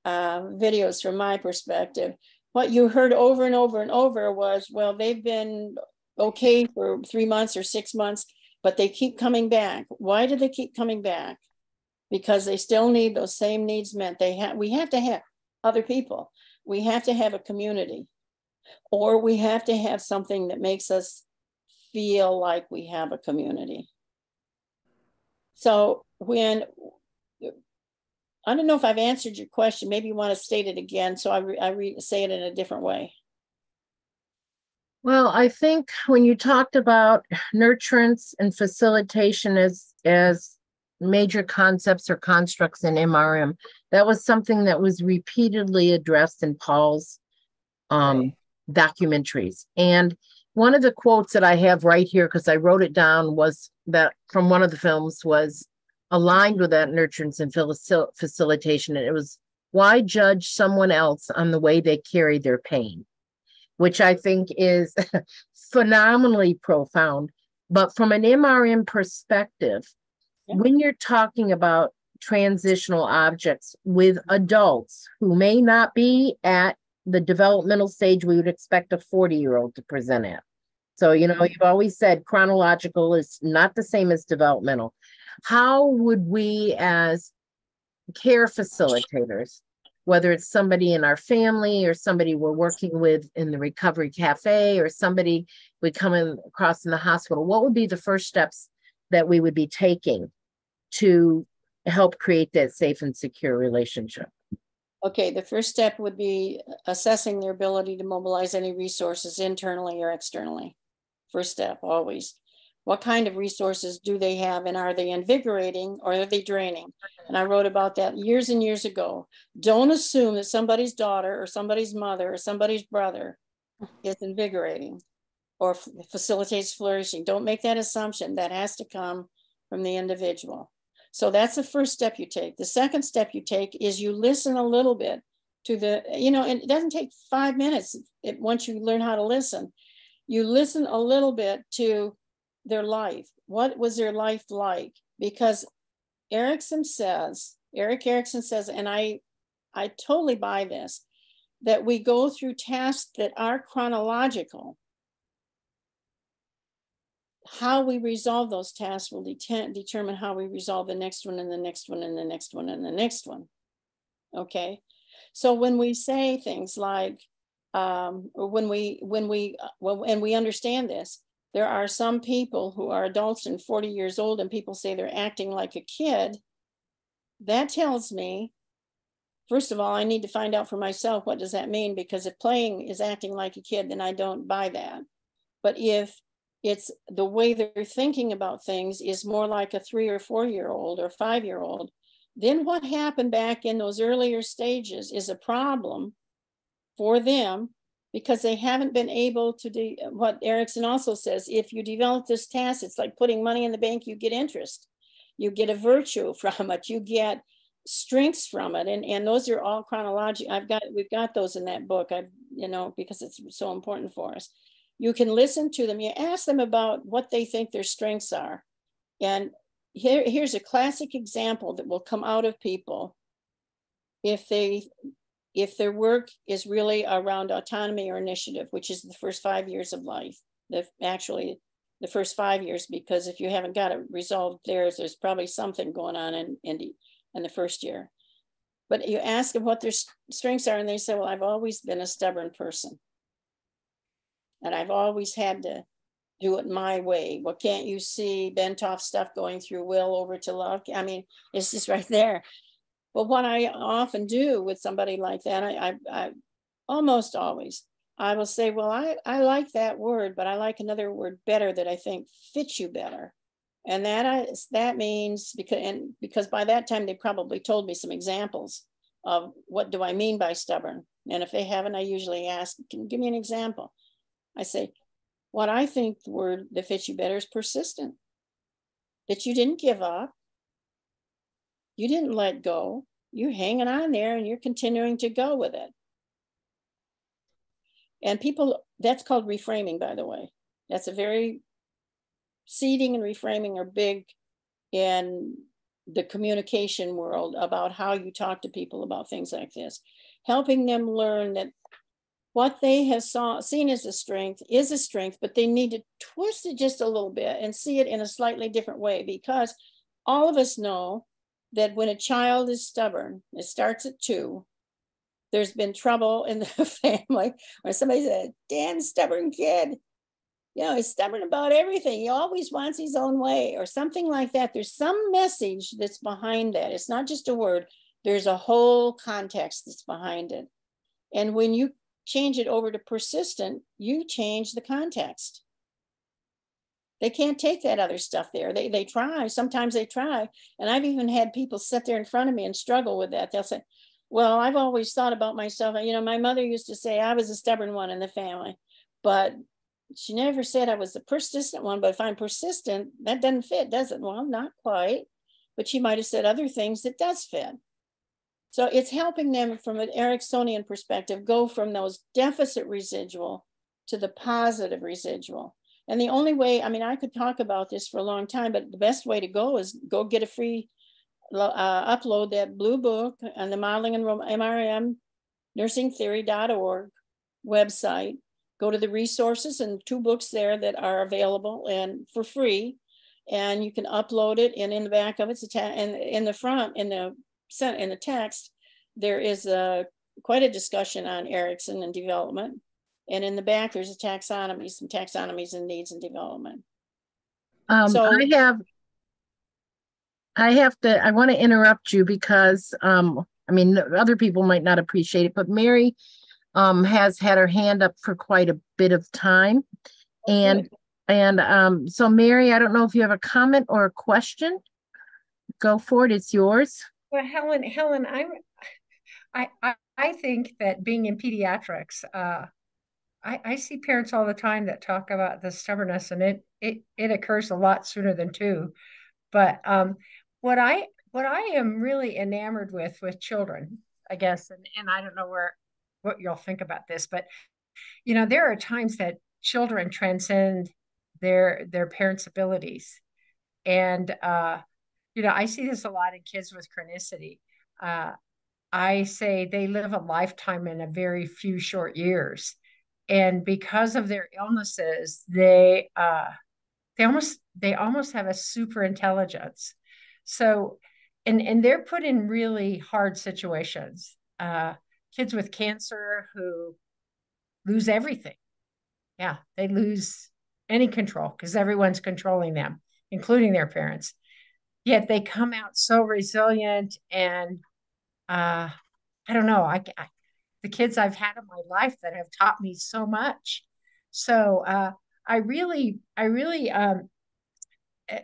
S2: videos from my perspective. What you heard over and over and over was, well, they've been okay for 3 months or 6 months, but they keep coming back. Why do they keep coming back? Because they still need those same needs met. We have to have other people. We have to have a community, or we have to have something that makes us feel like we have a community. So I don't know if I've answered your question. Maybe you want to state it again, so I say it in a different way.
S1: Well, I think when you talked about nurturance and facilitation as major concepts or constructs in MRM, that was something that was repeatedly addressed in Paul's documentaries. And one of the quotes that I have right here, because I wrote it down, was that from one of the films was aligned with that nurturance and facilitation. And it was, why judge someone else on the way they carry their pain? Which I think is phenomenally profound. But from an MRM perspective, when you're talking about transitional objects with adults who may not be at the developmental stage we would expect a 40-year-old to present at. So, you've always said chronological is not the same as developmental. How would we as care facilitators, whether it's somebody in our family or somebody we're working with in the recovery cafe or somebody we come across in the hospital, what would be the first steps that we would be taking to help create that safe and secure relationship?
S2: Okay, the first step would be assessing their ability to mobilize any resources internally or externally. First step, always. What kind of resources do they have, and are they invigorating or are they draining? And I wrote about that years and years ago. Don't assume that somebody's daughter or somebody's mother or somebody's brother is invigorating or facilitates flourishing. Don't make that assumption. That has to come from the individual. So that's the first step you take. The second step you take is you listen a little bit to the, and it doesn't take 5 minutes once you learn how to listen. You listen a little bit to their life. What was their life like? Because Eric Erickson says, and I totally buy this, that we go through tasks that are chronological. How we resolve those tasks will determine how we resolve the next one and the next one and the next one and the next one. Okay. So when we say things like, and we understand this, there are some people who are adults and 40 years old and people say they're acting like a kid. That tells me, first of all, I need to find out for myself, what does that mean? Because if playing is acting like a kid, then I don't buy that. But if it's the way they're thinking about things is more like a 3 or 4 year old or 5 year old, then what happened back in those earlier stages is a problem for them, because they haven't been able to do what Erickson also says. If you develop this task, it's like putting money in the bank, you get interest, you get a virtue from it, you get strengths from it. And those are all chronological. We've got those in that book, because it's so important for us. You can listen to them, you ask them about what they think their strengths are. And here's a classic example that will come out of people if their work is really around autonomy or initiative, which is the first 5 years of life. Actually, the first 5 years, because if you haven't got it resolved there's probably something going on in the first year. But you ask them what their strengths are, and they say, well, I've always been a stubborn person. And I've always had to do it my way. What can't you see? Bent off stuff going through will over to love. I mean, it's just right there. But what I often do with somebody like that, I almost always, I will say, well, I like that word, but I like another word better that I think fits you better. And that means, because by that time they probably told me some examples of what do I mean by stubborn. And if they haven't, I usually ask, can you give me an example? I say, what I think the word that fits you better is persistent. That you didn't give up. You didn't let go. You're hanging on there and you're continuing to go with it. And people, that's called reframing, by the way. That's a very, seeding and reframing are big in the communication world about how you talk to people about things like this. Helping them learn that what they have seen as a strength is a strength, but they need to twist it just a little bit and see it in a slightly different way, because all of us know that when a child is stubborn, it starts at 2. There's been trouble in the family where somebody said, damn stubborn kid. You know, he's stubborn about everything. He always wants his own way or something like that. There's some message that's behind that. It's not just a word. There's a whole context that's behind it. And when you change it over to persistent, you change the context. They can't take that other stuff there. They try. Sometimes they try. And I've even had people sit there in front of me and struggle with that. They'll say, well, I've always thought about myself. You know, my mother used to say I was a stubborn one in the family, but she never said I was the persistent one. But if I'm persistent, that doesn't fit, does it? Well, not quite. But she might have said other things that does fit. So it's helping them from an Ericksonian perspective go from those deficit residual to the positive residual. And the only way, I mean, I could talk about this for a long time, but the best way to go is go get a free upload that blue book on the modeling and MRM nursingtheory.org website. Go to the resources and 2 books there that are available and for free. And you can upload it. And in the back of it's and in the front, in the text, there is quite a discussion on Erickson and development. And in the back, there's a taxonomy, some taxonomies in needs and development. So
S1: I want to interrupt you because, I mean, other people might not appreciate it, but Mary has had her hand up for quite a bit of time. And so Mary, I don't know if you have a comment or a question. Go for it. It's yours.
S3: Well, Helen, I think that being in pediatrics, I see parents all the time that talk about the stubbornness, and it occurs a lot sooner than 2. But what I am really enamored with children, I guess, and I don't know what you'll think about this, but you know, there are times that children transcend their parents' abilities, and you know, I see this a lot in kids with chronicity. I say they live a lifetime in a very few short years. And because of their illnesses, they almost have a super intelligence. So, and they're put in really hard situations. Kids with cancer who lose everything. Yeah, they lose any control because everyone's controlling them, including their parents. Yet they come out so resilient, and I don't know, the kids I've had in my life that have taught me so much. So I really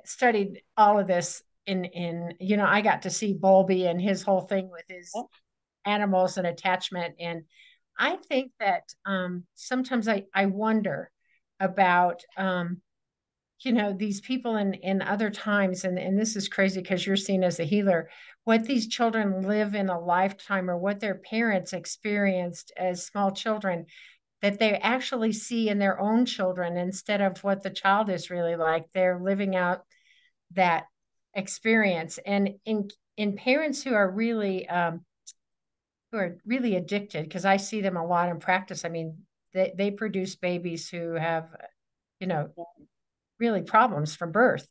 S3: studied all of this in you know, I got to see Bowlby and his whole thing with his animals and attachment. And I think that sometimes I wonder about you know, these people in other times, and this is crazy because you're seen as a healer, what these children live in a lifetime or what their parents experienced as small children that they actually see in their own children instead of what the child is really like. They're living out that experience. And in parents who are really addicted, because I see them a lot in practice. I mean, they produce babies who have, you know, really problems from birth.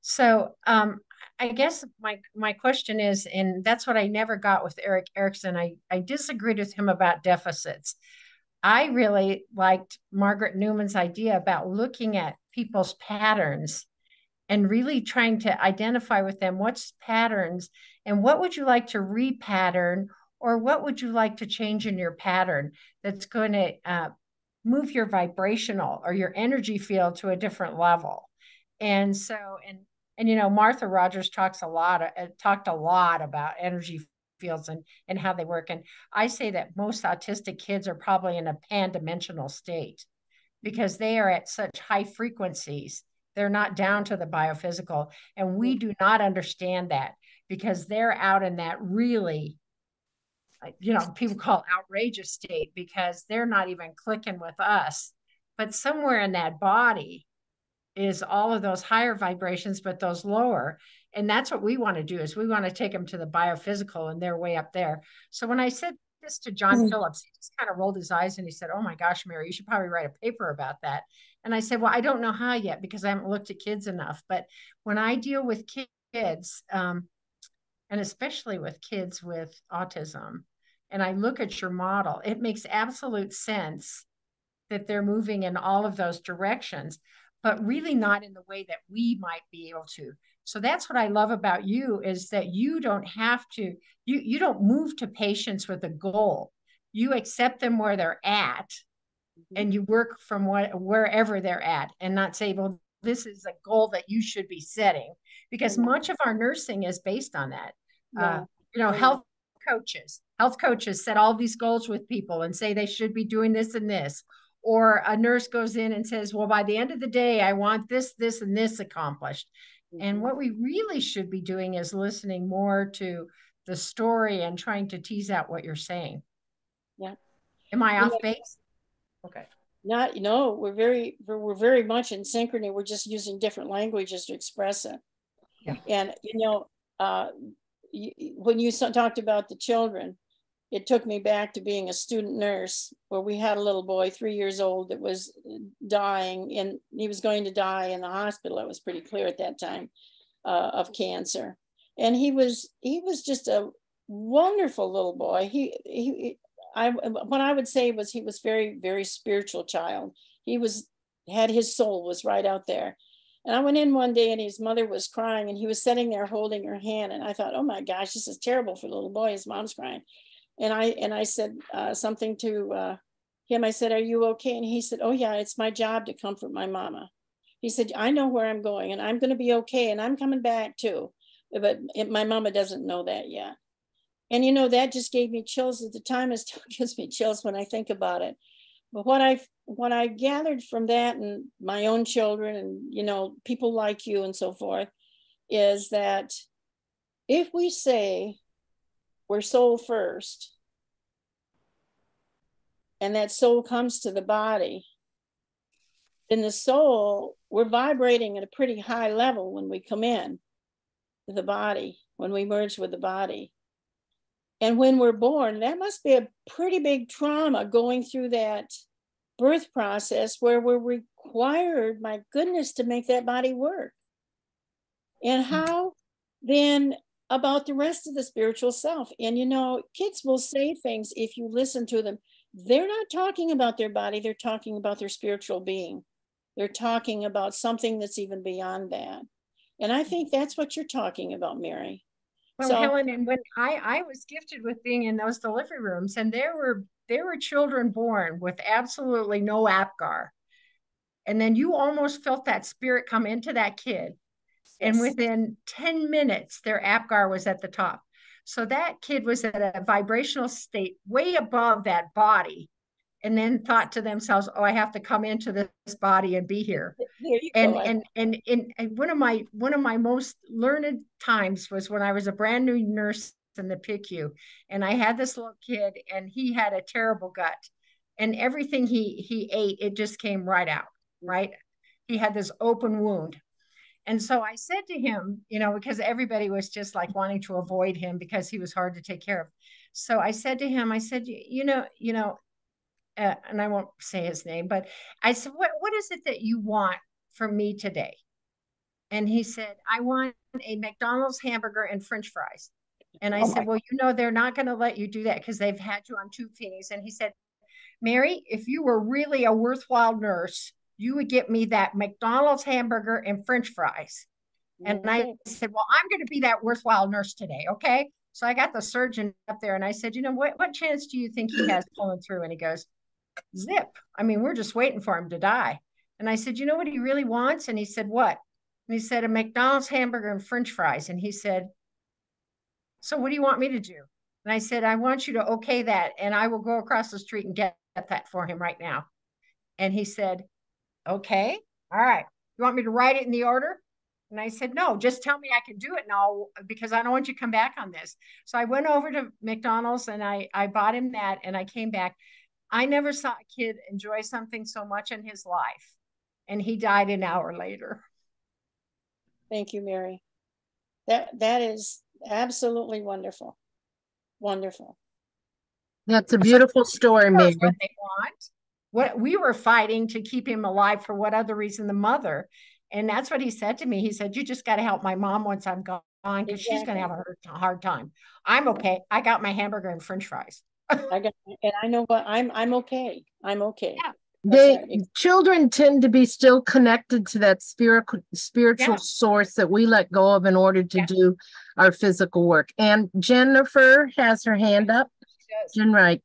S3: So I guess my question is, and that's what I never got with Erickson. I disagreed with him about deficits. I really liked Margaret Newman's idea about looking at people's patterns and really trying to identify with them what's patterns and what would you like to repattern, or what would you like to change in your pattern that's going to move your vibrational or your energy field to a different level. And so, and you know, Martha Rogers talked a lot about energy fields and how they work. And I say that most autistic kids are probably in a pan-dimensional state because they are at such high frequencies. They're not down to the biophysical. And we do not understand that because they're out in that really, you know, people call outrageous state because they're not even clicking with us. But somewhere in that body is all of those higher vibrations, but those lower. And that's what we want to do is we want to take them to the biophysical and they're way up there. So when I said this to John Phillips, he just kind of rolled his eyes and he said, "Oh my gosh, Mary, you should probably write a paper about that." And I said, "Well, I don't know how yet because I haven't looked at kids enough. But when I deal with kids, and especially with kids with autism, and I look at your model, it makes absolute sense that they're moving in all of those directions, but really not in the way that we might be able to. So that's what I love about you is that you don't have to, you don't move to patients with a goal. You accept them where they're at and you work from wherever they're at and not say, well, this is a goal that you should be setting, because much of our nursing is based on that. You know, health coaches set all these goals with people and say they should be doing this and this. Or a nurse goes in and says, well, by the end of the day, I want this, this, and this accomplished. And what we really should be doing is listening more to the story and trying to tease out what you're saying.
S2: Yeah.
S3: Am I off base? Okay.
S2: Not, you know, we're very much in synchrony. We're just using different languages to express it.
S3: Yeah.
S2: And, you know, when you talked about the children, it took me back to being a student nurse where we had a little boy, 3 years old, that was dying, and he was going to die in the hospital. It was pretty clear at that time of cancer. And he was just a wonderful little boy. What I would say was he was very, very spiritual child. Had his soul was right out there. And I went in one day and his mother was crying and he was sitting there holding her hand. And I thought, oh my gosh, this is terrible for the little boy. His mom's crying. And I said something to him. I said, "Are you okay?" And he said, "Oh yeah, it's my job to comfort my mama." He said, "I know where I'm going and I'm going to be okay. And I'm coming back too. But my mama doesn't know that yet." And, you know, that just gave me chills at the time. It still gives me chills when I think about it. But what I gathered from that and my own children and, you know, people like you and so forth is that if we say we're soul first and that soul comes to the body, in the soul, we're vibrating at a pretty high level when we come in to the body, when we merge with the body. And when we're born, that must be a pretty big trauma going through that birth process where we're required, my goodness, to make that body work. And how then about the rest of the spiritual self? And, you know, kids will say things if you listen to them. They're not talking about their body. They're talking about their spiritual being. They're talking about something that's even beyond that. And I think that's what you're talking about, Mary.
S3: Well, so, Helen, and when I was gifted with being in those delivery rooms, and there were children born with absolutely no APGAR. And then you almost felt that spirit come into that kid. Yes. And within 10 minutes, their APGAR was at the top. So that kid was at a vibrational state way above that body, and then thought to themselves, "Oh, I have to come into this body and be here." And one of my most learned times was when I was a brand new nurse in the PICU, and I had this little kid, and he had a terrible gut, and everything he ate, it just came right out. Right, he had this open wound. And so I said to him, you know, because everybody was just like wanting to avoid him because he was hard to take care of. So I said to him, I said, and I won't say his name, but I said, what is it that you want from me today? And he said, I want a McDonald's hamburger and French fries. And I said, well, you know, they're not going to let you do that because they've had you on tube feedings. And he said, Mary, if you were really a worthwhile nurse, you would get me that McDonald's hamburger and French fries. And I said, well, I'm going to be that worthwhile nurse today. Okay. So I got the surgeon up there and I said, you know, what chance do you think he has pulling through? And he goes, zip. I mean, we're just waiting for him to die. And I said, you know what he really wants? And he said, what? And he said, a McDonald's hamburger and French fries. And he said, so what do you want me to do? And I said, I want you to okay that. And I will go across the street and get that for him right now. And he said, okay, all right. You want me to write it in the order? And I said, no, just tell me I can do it now because I don't want you to come back on this. So I went over to McDonald's and I bought him that and I came back. I never saw a kid enjoy something so much in his life. And he died an hour later.
S2: Thank you, Mary. That is absolutely wonderful. Wonderful.
S1: That's a beautiful story, Mary.
S3: What they want. What we were fighting to keep him alive for what other reason? The mother. And that's what he said to me. He said, you just got to help my mom once I'm gone because she's going to have a hard time. I'm okay. I got my hamburger and French fries.
S2: And I know what I'm okay. I'm okay.
S1: Yeah. Children tend to be still connected to that spiritual source that we let go of in order to do our physical work. And Jennifer has her hand up. Jen Wright.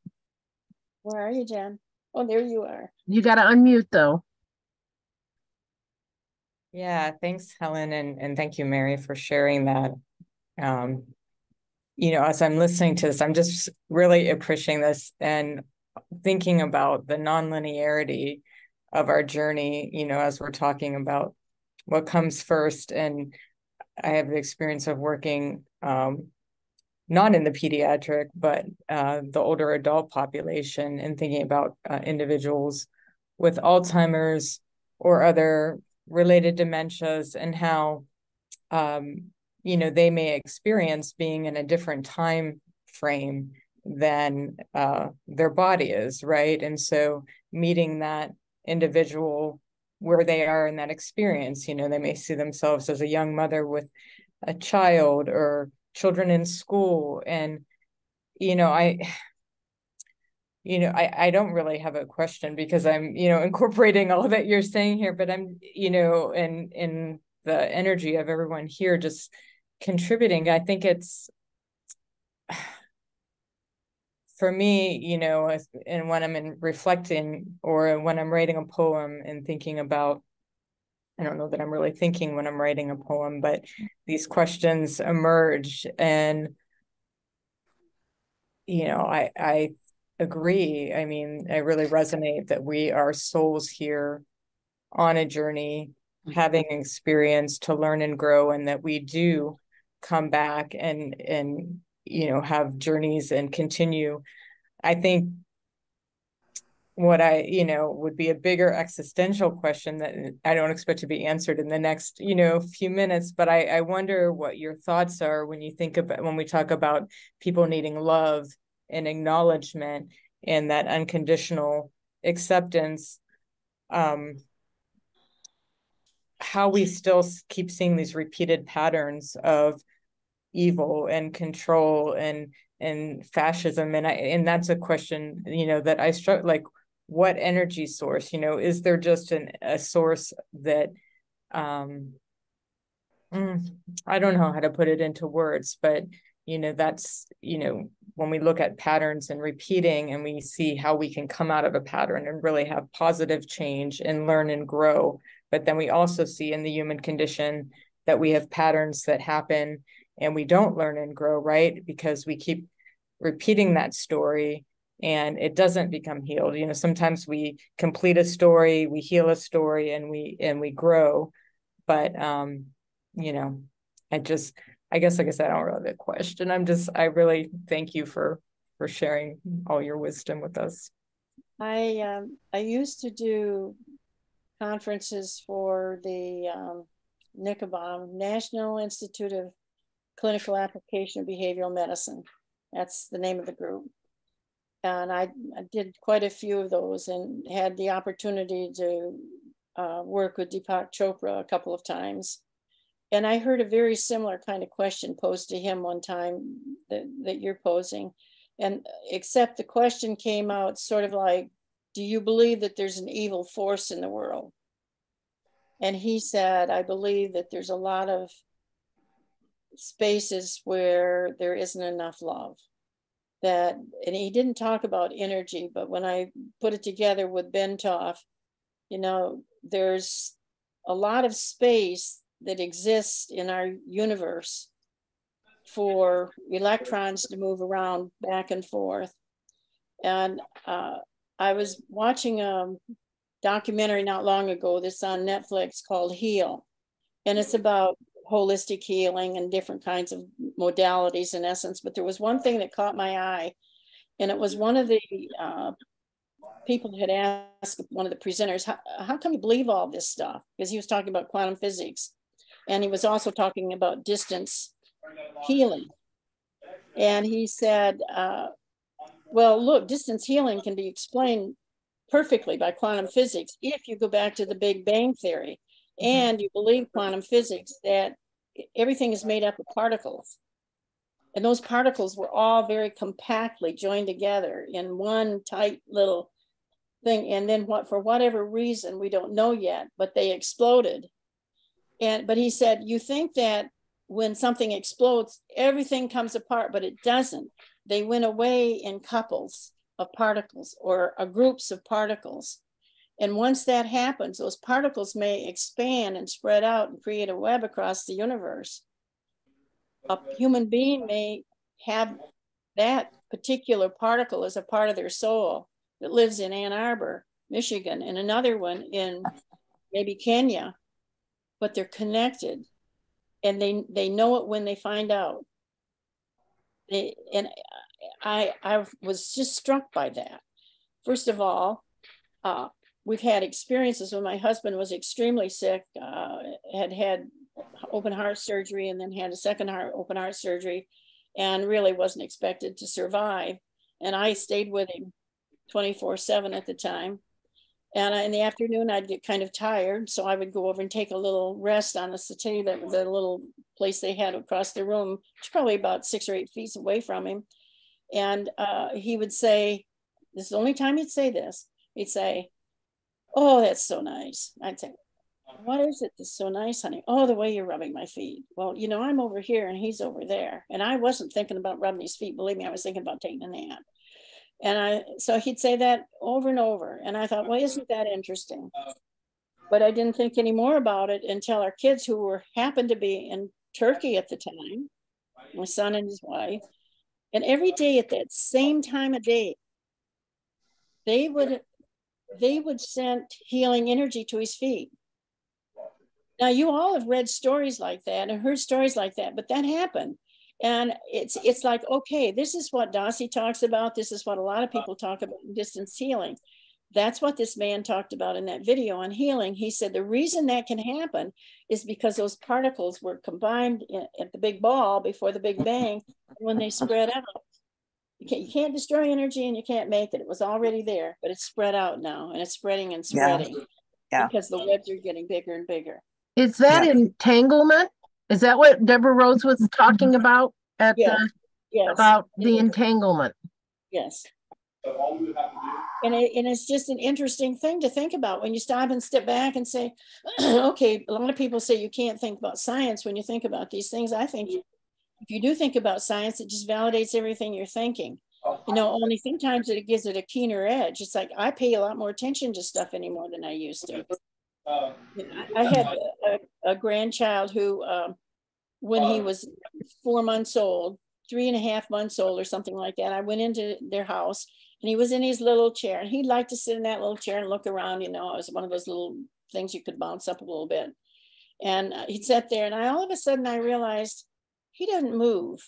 S2: Where are you, Jen? Oh, there you are.
S1: You got to unmute though.
S4: Yeah, thanks, Helen, and thank you, Mary, for sharing that. You know, as I'm listening to this, I'm just really appreciating this and thinking about the nonlinearity of our journey, you know, as we're talking about what comes first. And I have the experience of working not in the pediatric, but the older adult population and thinking about individuals with Alzheimer's or other related dementias and how, you know, they may experience being in a different time frame than their body is, right? And so meeting that individual where they are in that experience, you know, they may see themselves as a young mother with a child or children in school. And, I don't really have a question because I'm, incorporating all that you're saying here, but I'm, in the energy of everyone here just contributing. I think it's, for me, and when I'm reflecting or when I'm writing a poem and thinking about, I don't know that I'm really thinking when I'm writing a poem, but these questions emerge. And, I agree. I mean, I really resonate that we are souls here on a journey, having experience to learn and grow, and that we do come back and have journeys and continue. I think what would be a bigger existential question that I don't expect to be answered in the next, few minutes, but I wonder what your thoughts are when we talk about people needing love and acknowledgement and that unconditional acceptance, how we still keep seeing these repeated patterns of evil and control and fascism. And that's a question, that I struggle, like, what energy source, is there just a source that, I don't know how to put it into words, but, that's, when we look at patterns and repeating and we see how we can come out of a pattern and really have positive change and learn and grow. But then we also see in the human condition that we have patterns that happen and we don't learn and grow, right? Because we keep repeating that story and it doesn't become healed. Sometimes we complete a story, we heal a story, and we grow. But I guess, like I said, I don't really have a question. I really thank you for sharing all your wisdom with us.
S2: I used to do conferences for the NICABOM, National Institute of Clinical Application of Behavioral Medicine. That's the name of the group. And I did quite a few of those and had the opportunity to work with Deepak Chopra a couple of times. And I heard a very similar kind of question posed to him one time that you're posing. And except the question came out sort of like, do you believe that there's an evil force in the world? And he said, I believe that there's a lot of spaces where there isn't enough love. That, and he didn't talk about energy, but when I put it together with Bentov, you know, there's a lot of space that exists in our universe for electrons to move around back and forth. And I was watching a documentary not long ago that's on Netflix called Heal. And it's about holistic healing and different kinds of modalities in essence. But there was one thing that caught my eye. And it was one of the people had asked one of the presenters, how come you believe all this stuff? Because he was talking about quantum physics. And he was also talking about distance healing. And he said, well, look, distance healing can be explained perfectly by quantum physics if you go back to the Big Bang Theory and you believe quantum physics, that everything is made up of particles. And those particles were all very compactly joined together in one tight little thing. And then for whatever reason, we don't know yet, but they exploded. But he said, you think that when something explodes, everything comes apart, but it doesn't. They went away in couples of particles or groups of particles. And once that happens, those particles may expand and spread out and create a web across the universe. A human being may have that particular particle as a part of their soul that lives in Ann Arbor, Michigan, and another one in maybe Kenya, but they're connected and they know it when they find out. And I was just struck by that. First of all, we've had experiences when my husband was extremely sick, had open heart surgery and then had a second open heart surgery and really wasn't expected to survive. And I stayed with him 24/7 at the time. And in the afternoon, I'd get kind of tired. So I would go over and take a little rest on the settee, the little place they had across the room, which is probably about 6 or 8 feet away from him. And he would say, this is the only time he'd say this. He'd say, oh, that's so nice. I'd say, what is it that's so nice, honey? Oh, the way you're rubbing my feet. Well, you know, I'm over here and he's over there. And I wasn't thinking about rubbing his feet. Believe me, I was thinking about taking a nap. And so he'd say that over and over. And I thought, well, isn't that interesting? But I didn't think any more about it until our kids who happened to be in Turkey at the time, my son and his wife, and every day at that same time of day, they would send healing energy to his feet. Now, you all have read stories like that and heard stories like that, but that happened. And it's like, okay, this is what Dossie talks about. This is what a lot of people talk about in distance healing. That's what this man talked about in that video on healing. He said the reason that can happen is because those particles were combined at the big ball before the Big Bang. When they spread out, you can't destroy energy and you can't make it. It was already there, but it's spread out now and it's spreading and spreading because the webs are getting bigger and bigger.
S1: Is that entanglement? Is that what Deborah Rose was talking about about the entanglement?
S2: Yes. And it's just an interesting thing to think about when you stop and step back and say, okay, a lot of people say you can't think about science when you think about these things. I think if you do think about science, it just validates everything you're thinking. You know, only sometimes it gives it a keener edge. It's like I pay a lot more attention to stuff anymore than I used to. I had a grandchild who, when he was 4 months old, 3.5 months old or something like that, I went into their house and he was in his little chair and he'd like to sit in that little chair and look around. You know, it was one of those little things you could bounce up a little bit. And he'd sat there and all of a sudden I realized he doesn't move.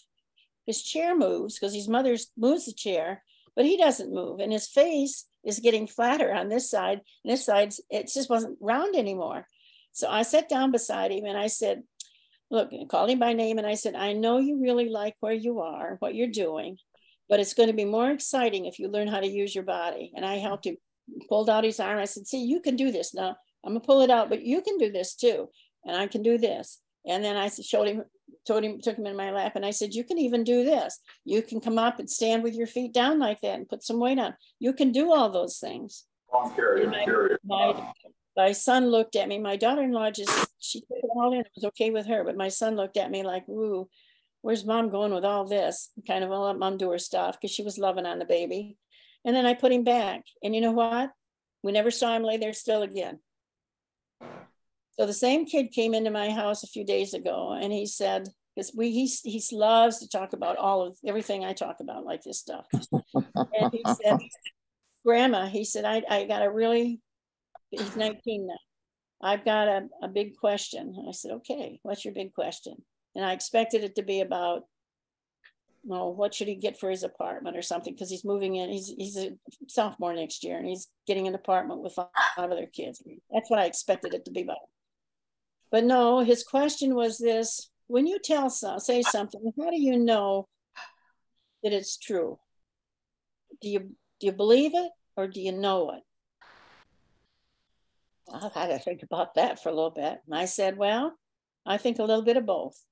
S2: His chair moves because his mother moves the chair, but he doesn't move. And his face is getting flatter on this side. And this side, it just wasn't round anymore. So I sat down beside him and I said, look, I called him by name and I said, I know you really like where you are, what you're doing, but it's going to be more exciting if you learn how to use your body. And I helped him, pulled out his arm. I said, see, you can do this now. I'm gonna pull it out, but you can do this too. And I can do this. And then I showed him, took him in my lap and I said, you can even do this. You can come up and stand with your feet down like that and put some weight on. You can do all those things. My son looked at me. My daughter-in-law she took it all in. It was okay with her, but my son looked at me like, ooh, where's mom going with all this? Kind of all up mom do her stuff because she was loving on the baby. And then I put him back. And you know what? We never saw him lay there still again. So the same kid came into my house a few days ago and he said, because he loves to talk about everything I talk about, like this stuff. And he said, Grandma, he said, I got a really, he's 19 now. I've got a big question. I said, okay, what's your big question? And I expected it to be about, well, what should he get for his apartment or something? Because he's moving in, he's a sophomore next year and he's getting an apartment with 5 other kids. That's what I expected it to be about. But no, his question was this: when you say something, how do you know that it's true? Do you believe it or do you know it? I had to think about that for a little bit. And I said, well, I think a little bit of both.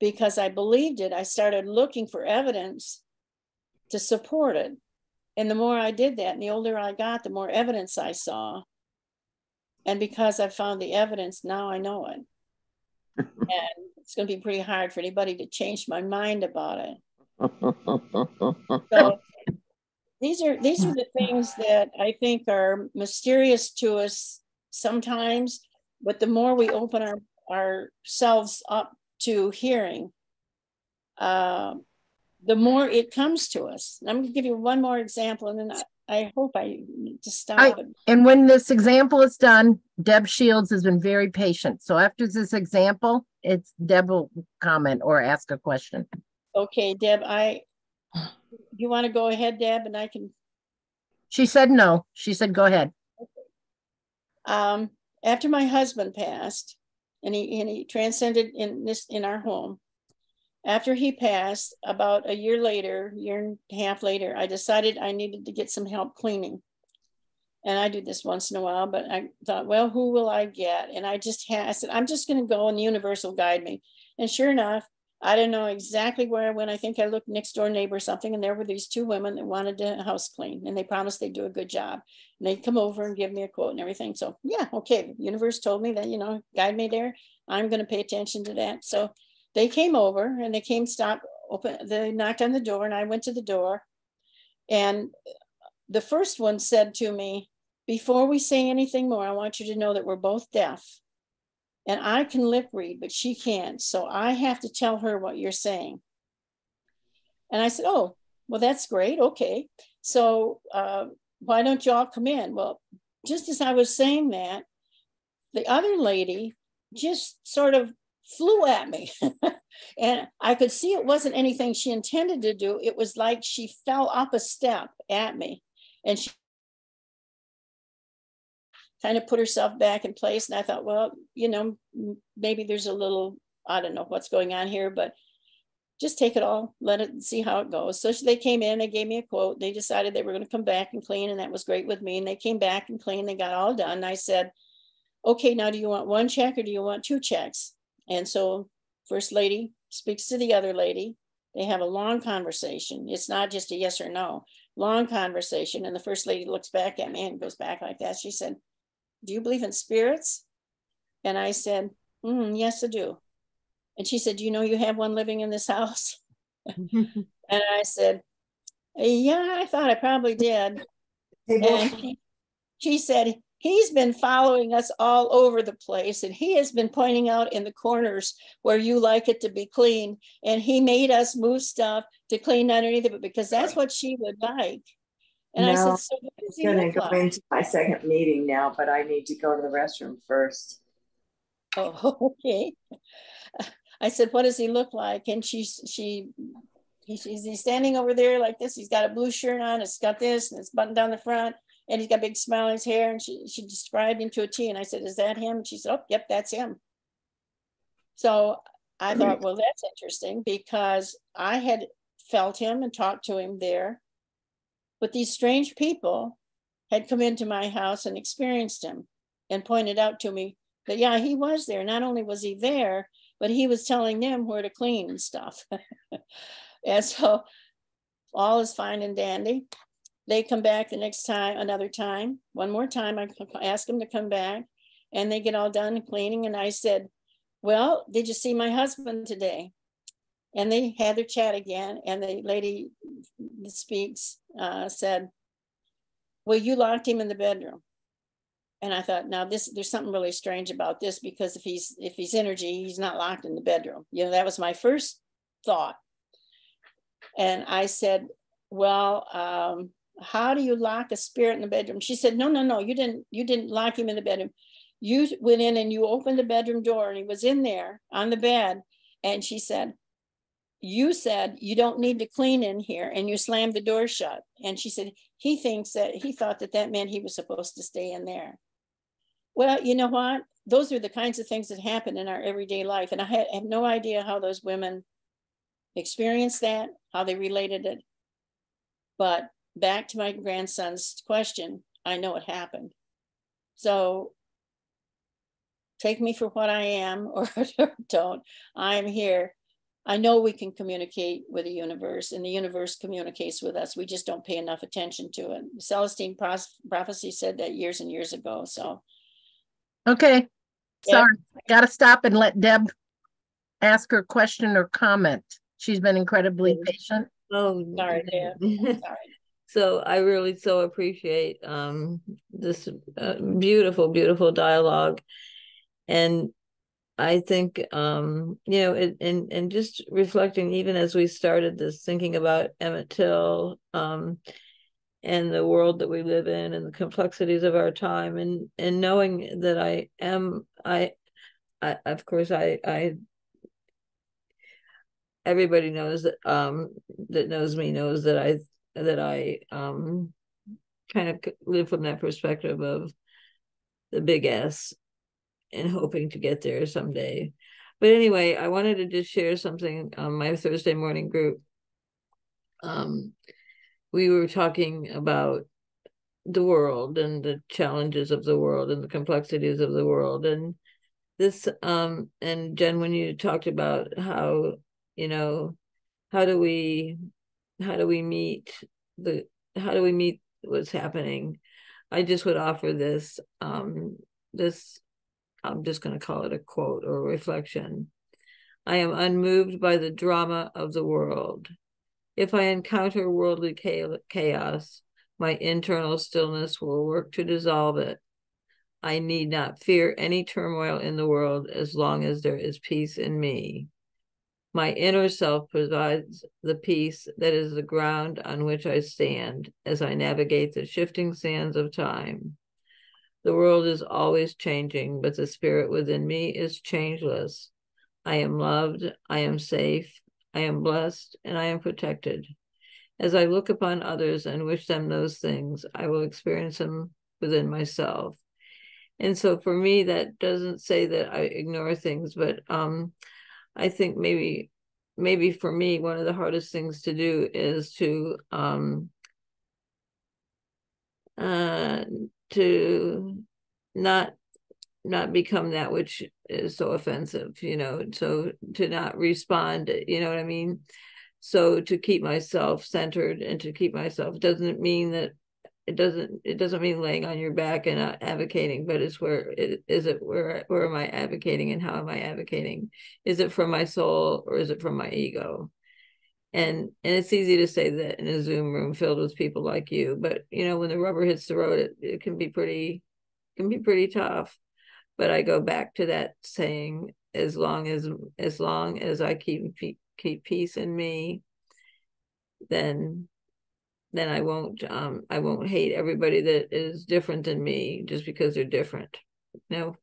S2: Because I believed it, I started looking for evidence to support it. And the more I did that, and the older I got, the more evidence I saw. And because I found the evidence, now I know it. And it's going to be pretty hard for anybody to change my mind about it. So these are the things that I think are mysterious to us sometimes, but the more we open ourselves up to hearing, the more it comes to us. And I'm going to give you one more example, and then I hope I need to stop.
S1: And when this example is done, Deb Shields has been very patient. So after this example, Deb will comment or ask a question.
S2: Okay, Deb, you want to go ahead, Deb, and I can.
S1: She said no. She said go ahead.
S2: Okay. After my husband passed, and he transcended in our home. After he passed, about a year and a half later, I decided I needed to get some help cleaning. And I do this once in a while, but I thought, well, who will I get? And I said, I'm just going to go and the universe will guide me. And sure enough, I didn't know exactly where I went. I think I looked next door neighbor or something, and there were these 2 women that wanted to house clean, and they promised they'd do a good job. And they'd come over and give me a quote and everything. So yeah, okay, the universe told me that, guide me there. I'm going to pay attention to that. So they came over and they knocked on the door and I went to the door. And the first one said to me, before we say anything more, I want you to know that we're both deaf. And I can lip read, but she can't. So I have to tell her what you're saying. And I said, oh, well, that's great. Okay. So why don't you all come in? Well, just as I was saying that, the other lady just sort of flew at me. And I could see it wasn't anything she intended to do. It was like she fell up a step at me. And she kind of put herself back in place. And I thought, well, maybe there's a little, I don't know what's going on here, but just take it all, let it see how it goes. So they came in, they gave me a quote. They decided they were going to come back and clean. And that was great with me. And they came back and cleaned, they got all done. And I said, okay, now do you want 1 check or do you want 2 checks? And so first lady speaks to the other lady. They have a long conversation. It's not just a yes or no, long conversation. And the first lady looks back at me and goes back like that. She said, do you believe in spirits? And I said, yes, I do. And she said, do you know you have one living in this house? And I said, yeah, I thought I probably did. And she said, he's been following us all over the place, and he has been pointing out in the corners where you like it to be clean. And he made us move stuff to clean underneath it because that's what she would like. And I said, so what does he look like?
S5: I'm going to go into my second meeting now, but I need to go to the restroom first.
S2: Oh, okay. I said, what does he look like? And he's standing over there like this. He's got a blue shirt on. It's got this and it's buttoned down the front. and he's got a big smile on his hair. And she described him to a T. And I said, is that him? And she said, oh, yep, that's him. So I thought, well, that's interesting, because I had felt him and talked to him there. But these strange people had come into my house and experienced him and pointed out to me that, yeah, he was there. Not only was he there, but he was telling them where to clean and stuff. And so all is fine and dandy. They come back the next time, another time, one more time. I asked them to come back, and they get all done cleaning. And I said, well, did you see my husband today? And they had their chat again. And the lady that speaks said, well, you locked him in the bedroom. And I thought, now there's something really strange about this, because if he's energy, he's not locked in the bedroom. You know, that was my first thought. And I said, well, how do you lock a spirit in the bedroom? She said, no, you didn't lock him in the bedroom. You went in and you opened the bedroom door, and he was in there on the bed. And she said, you said you don't need to clean in here, and you slammed the door shut. And she said, he thought that meant he was supposed to stay in there. Well, you know what? Those are the kinds of things that happen in our everyday life. And I have no idea how those women experienced that, how they related it. But back to my grandson's question, I know it happened. So take me for what I am, or don't. I am here. I know we can communicate with the universe, and the universe communicates with us. We just don't pay enough attention to it. Celestine prophecy said that years and years ago. So,
S1: okay, sorry,
S2: Yep.
S1: got to stop and let Deb ask her question or comment. She's been incredibly patient.
S6: Oh,
S2: sorry, Deb. Sorry.
S6: So I really so appreciate this beautiful, beautiful dialogue. And I think, you know, and just reflecting, even as we started this, thinking about Emmett Till and the world that we live in and the complexities of our time, and knowing that of course, everybody knows that, that knows me knows that I kind of live from that perspective of the big S, and hoping to get there someday. But anyway, I wanted to just share something on my Thursday morning group. We were talking about the world and the challenges of the world and the complexities of the world. And this, and Jen, when you talked about how, you know, how do we meet what's happening? I just would offer this, I'm just going to call it a quote or a reflection. I am unmoved by the drama of the world. If I encounter worldly chaos, my internal stillness will work to dissolve it. I need not fear any turmoil in the world as long as there is peace in me. My inner self provides the peace that is the ground on which I stand as I navigate the shifting sands of time. The world is always changing, but the spirit within me is changeless. I am loved, I am safe, I am blessed, and I am protected. As I look upon others and wish them those things, I will experience them within myself. And so for me, that doesn't say that I ignore things, but I think maybe for me, one of the hardest things to do is to not become that which is so offensive, you know, so to not respond, you know what I mean? So to keep myself centered and to keep myself doesn't mean that it doesn't mean laying on your back and not advocating, but it's where am I advocating and how am I advocating? Is it from my soul or is it from my ego? And it's easy to say that in a Zoom room filled with people like you, but you know, when the rubber hits the road, it can be pretty tough. But I go back to that saying, as long as I keep peace in me, then I won't hate everybody that is different than me just because they're different. You know?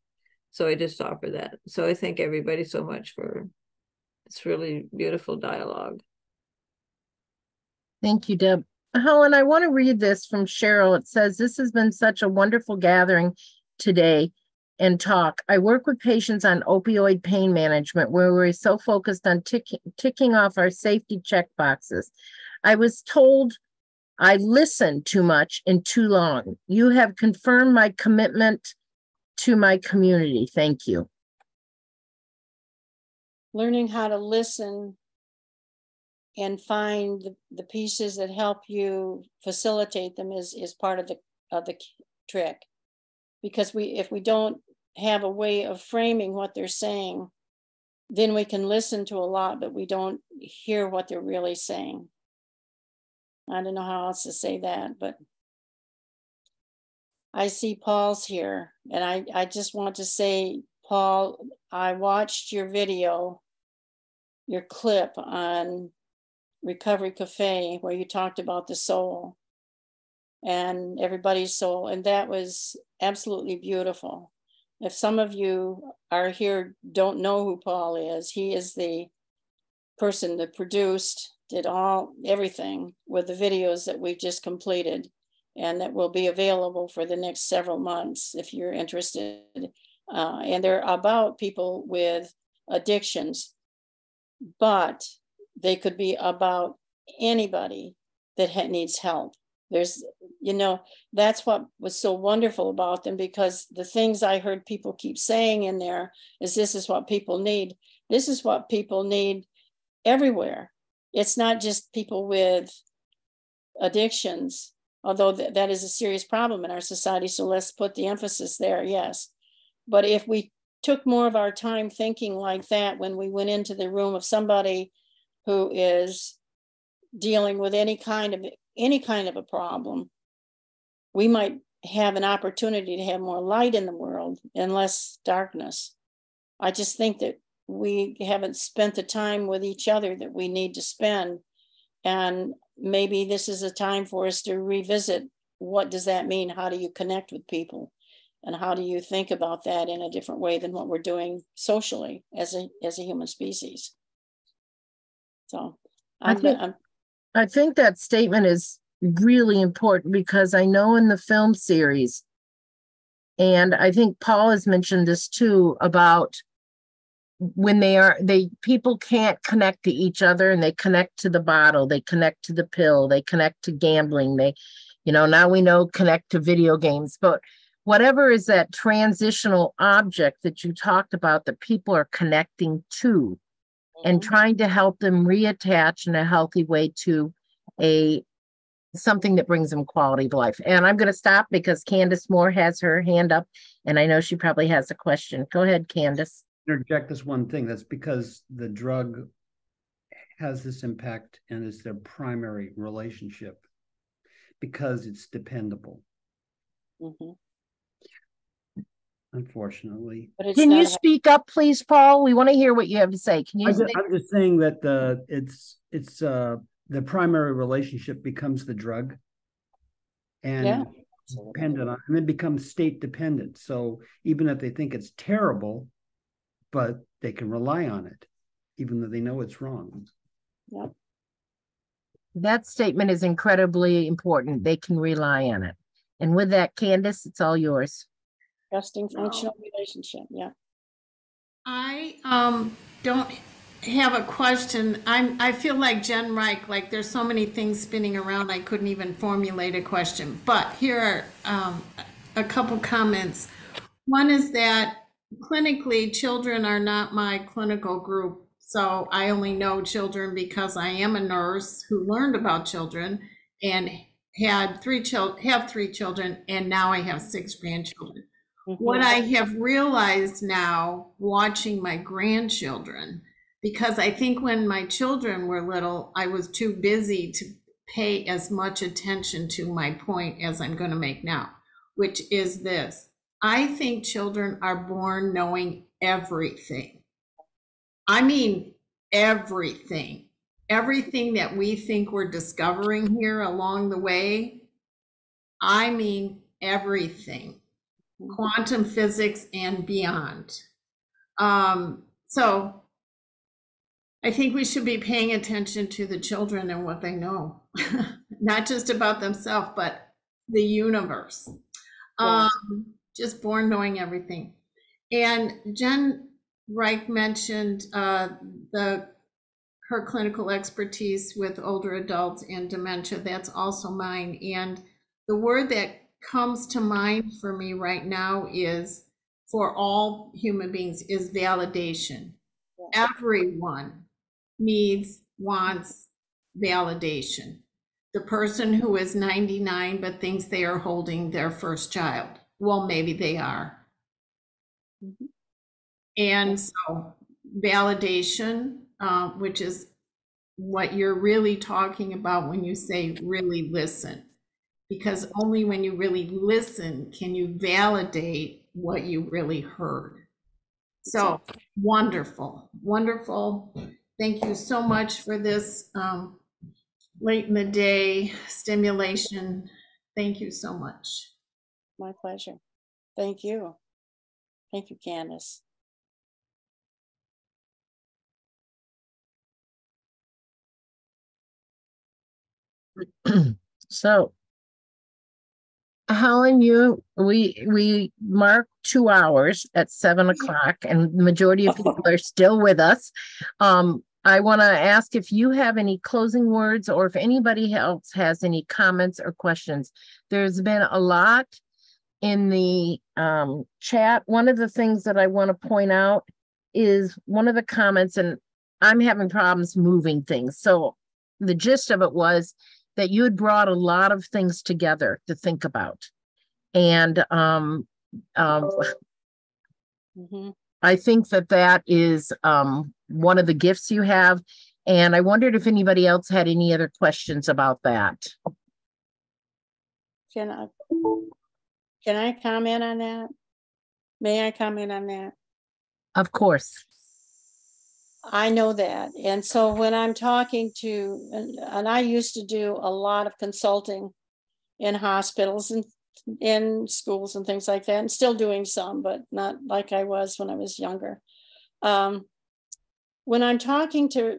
S6: So I just offer that. So I thank everybody so much for this really beautiful dialogue.
S1: Thank you, Deb. Helen, I want to read this from Cheryl. It says, "This has been such a wonderful gathering today and talk. I work with patients on opioid pain management where we're so focused on ticking off our safety check boxes. I was told I listened too much and too long. You have confirmed my commitment to my community. Thank you."
S2: Learning how to listen and find the pieces that help you facilitate them is part of the trick. Because if we don't have a way of framing what they're saying, then we can listen to a lot, but we don't hear what they're really saying. I don't know how else to say that, but I see Paul's here, and I just want to say, Paul, I watched your video, your clip on Recovery Cafe, where you talked about the soul and everybody's soul, and that was absolutely beautiful. If some of you are here don't know who Paul is, he is the person that produced, did everything with the videos that we've just completed, and that will be available for the next several months if you're interested. And they're about people with addictions, but they could be about anybody that needs help. There's, that's what was so wonderful about them, because the things I heard people keep saying in there is, this is what people need. This is what people need everywhere. It's not just people with addictions, although that is a serious problem in our society. So let's put the emphasis there, yes. But if we took more of our time thinking like that when we went into the room of somebody who is dealing with any kind of a problem, we might have an opportunity to have more light in the world and less darkness. I just think that we haven't spent the time with each other that we need to spend. And maybe this is a time for us to revisit, what does that mean? How do you connect with people? And how do you think about that in a different way than what we're doing socially as a human species? So
S1: I think that statement is really important, because I know in the film series, and I think Paul has mentioned this too, about when people can't connect to each other, and they connect to the bottle, they connect to the pill, they connect to gambling, now we know connect to video games, but whatever is that transitional object that you talked about that people are connecting to, and trying to help them reattach in a healthy way to something that brings them quality of life. And I'm going to stop because Candace Moore has her hand up, and I know she probably has a question. Go ahead, Candace.
S7: Interject this one thing. That's because the drug has this impact and is their primary relationship, because it's dependable. Mm-hmm. Unfortunately.
S1: Can you speak up, please, Paul? We want to hear what you have to say. Can you?
S7: I'm just saying that it's the primary relationship becomes the drug, and dependent on, and it becomes state dependent. So even if they think it's terrible, but they can rely on it, even though they know it's wrong.
S2: Yep.
S1: That statement is incredibly important. They can rely on it. And with that, Candace, it's all yours.
S2: Trusting functional relationship. Yeah.
S8: I don't have a question. I feel like Jen Reich, like there's so many things spinning around, I couldn't even formulate a question. But here are a couple comments. One is that clinically, children are not my clinical group. So I only know children because I am a nurse who learned about children and have 3 children, and now I have 6 grandchildren. Mm-hmm. What I have realized now, watching my grandchildren, because I think when my children were little, I was too busy to pay as much attention to my point as I'm going to make now, which is this. I think children are born knowing everything. I mean, everything. Everything that we think we're discovering here along the way. I mean, everything. Quantum physics and beyond. So I think we should be paying attention to the children and what they know. not just about themselves, but the universe. Just born knowing everything. And Jen Reich mentioned her clinical expertise with older adults and dementia. That's also mine. And the word that comes to mind for me right now is, for all human beings, is validation. Everyone wants validation. The person who is 99 but thinks they are holding their first child, well, maybe they are. And so validation, which is what you're really talking about when you say really listen, because only when you really listen can you validate what you really heard. So wonderful, wonderful. Thank you so much for this late in the day stimulation. Thank you so much.
S2: My pleasure. Thank you. Thank you, Candace.
S1: So, Helen, we marked 2 hours at 7 o'clock, and the majority of people are still with us. I want to ask if you have any closing words, or if anybody else has any comments or questions. There's been a lot in the chat. One of the things that I want to point out is one of the comments, and I'm having problems moving things. So the gist of it was that you had brought a lot of things together to think about. And I think that is one of the gifts you have. And I wondered if anybody else had any other questions about that.
S2: Can I comment on that? May I comment on that?
S1: Of course.
S2: I know that. And so when I'm talking to, and I used to do a lot of consulting in hospitals and in schools and things like that, and still doing some, but not like I was when I was younger. When I'm talking to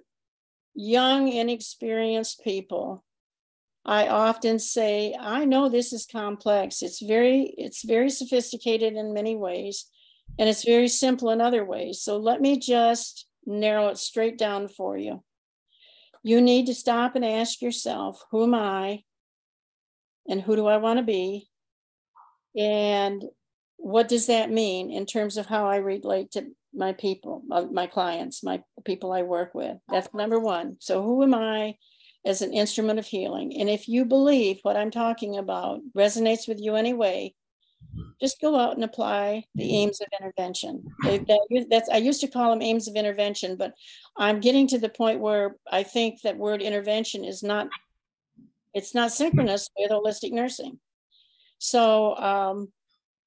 S2: young, inexperienced people, I often say, I know this is complex. It's very sophisticated in many ways, and it's very simple in other ways. So let me just narrow it straight down for you. You need to stop and ask yourself, who am I? And who do I want to be? And what does that mean in terms of how I relate to my people, my clients, my people I work with? That's number one. So who am I as an instrument of healing? And if you believe what I'm talking about resonates with you anyway, just go out and apply the aims of intervention. I used to call them aims of intervention, but I'm getting to the point where I think that word intervention is not, it's not synchronous with holistic nursing. So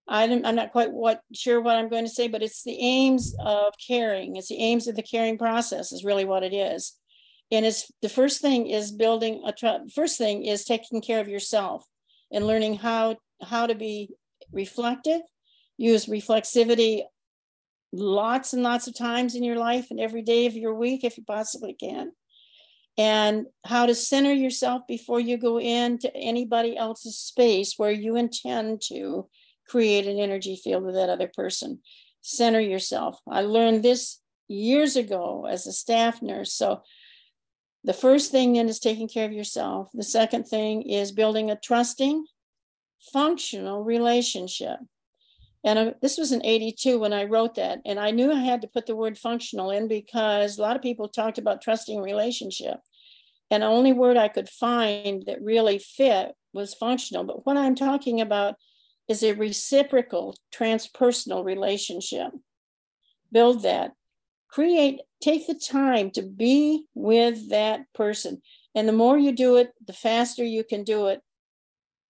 S2: I'm not quite sure what I'm going to say, but it's the aims of caring. It's the aims of the caring process is really what it is. And it's the first thing is building first thing is taking care of yourself and learning how to be reflective, use reflexivity lots and lots of times in your life and every day of your week, if you possibly can, and how to center yourself before you go into anybody else's space where you intend to create an energy field with that other person. Center yourself. I learned this years ago as a staff nurse. So the first thing then is taking care of yourself. The second thing is building a trusting, functional relationship. And this was in '82 when I wrote that. And I knew I had to put the word functional in because a lot of people talked about trusting relationship. And the only word I could find that really fit was functional. But what I'm talking about is a reciprocal, transpersonal relationship. Build that. Take the time to be with that person. And the more you do it, the faster you can do it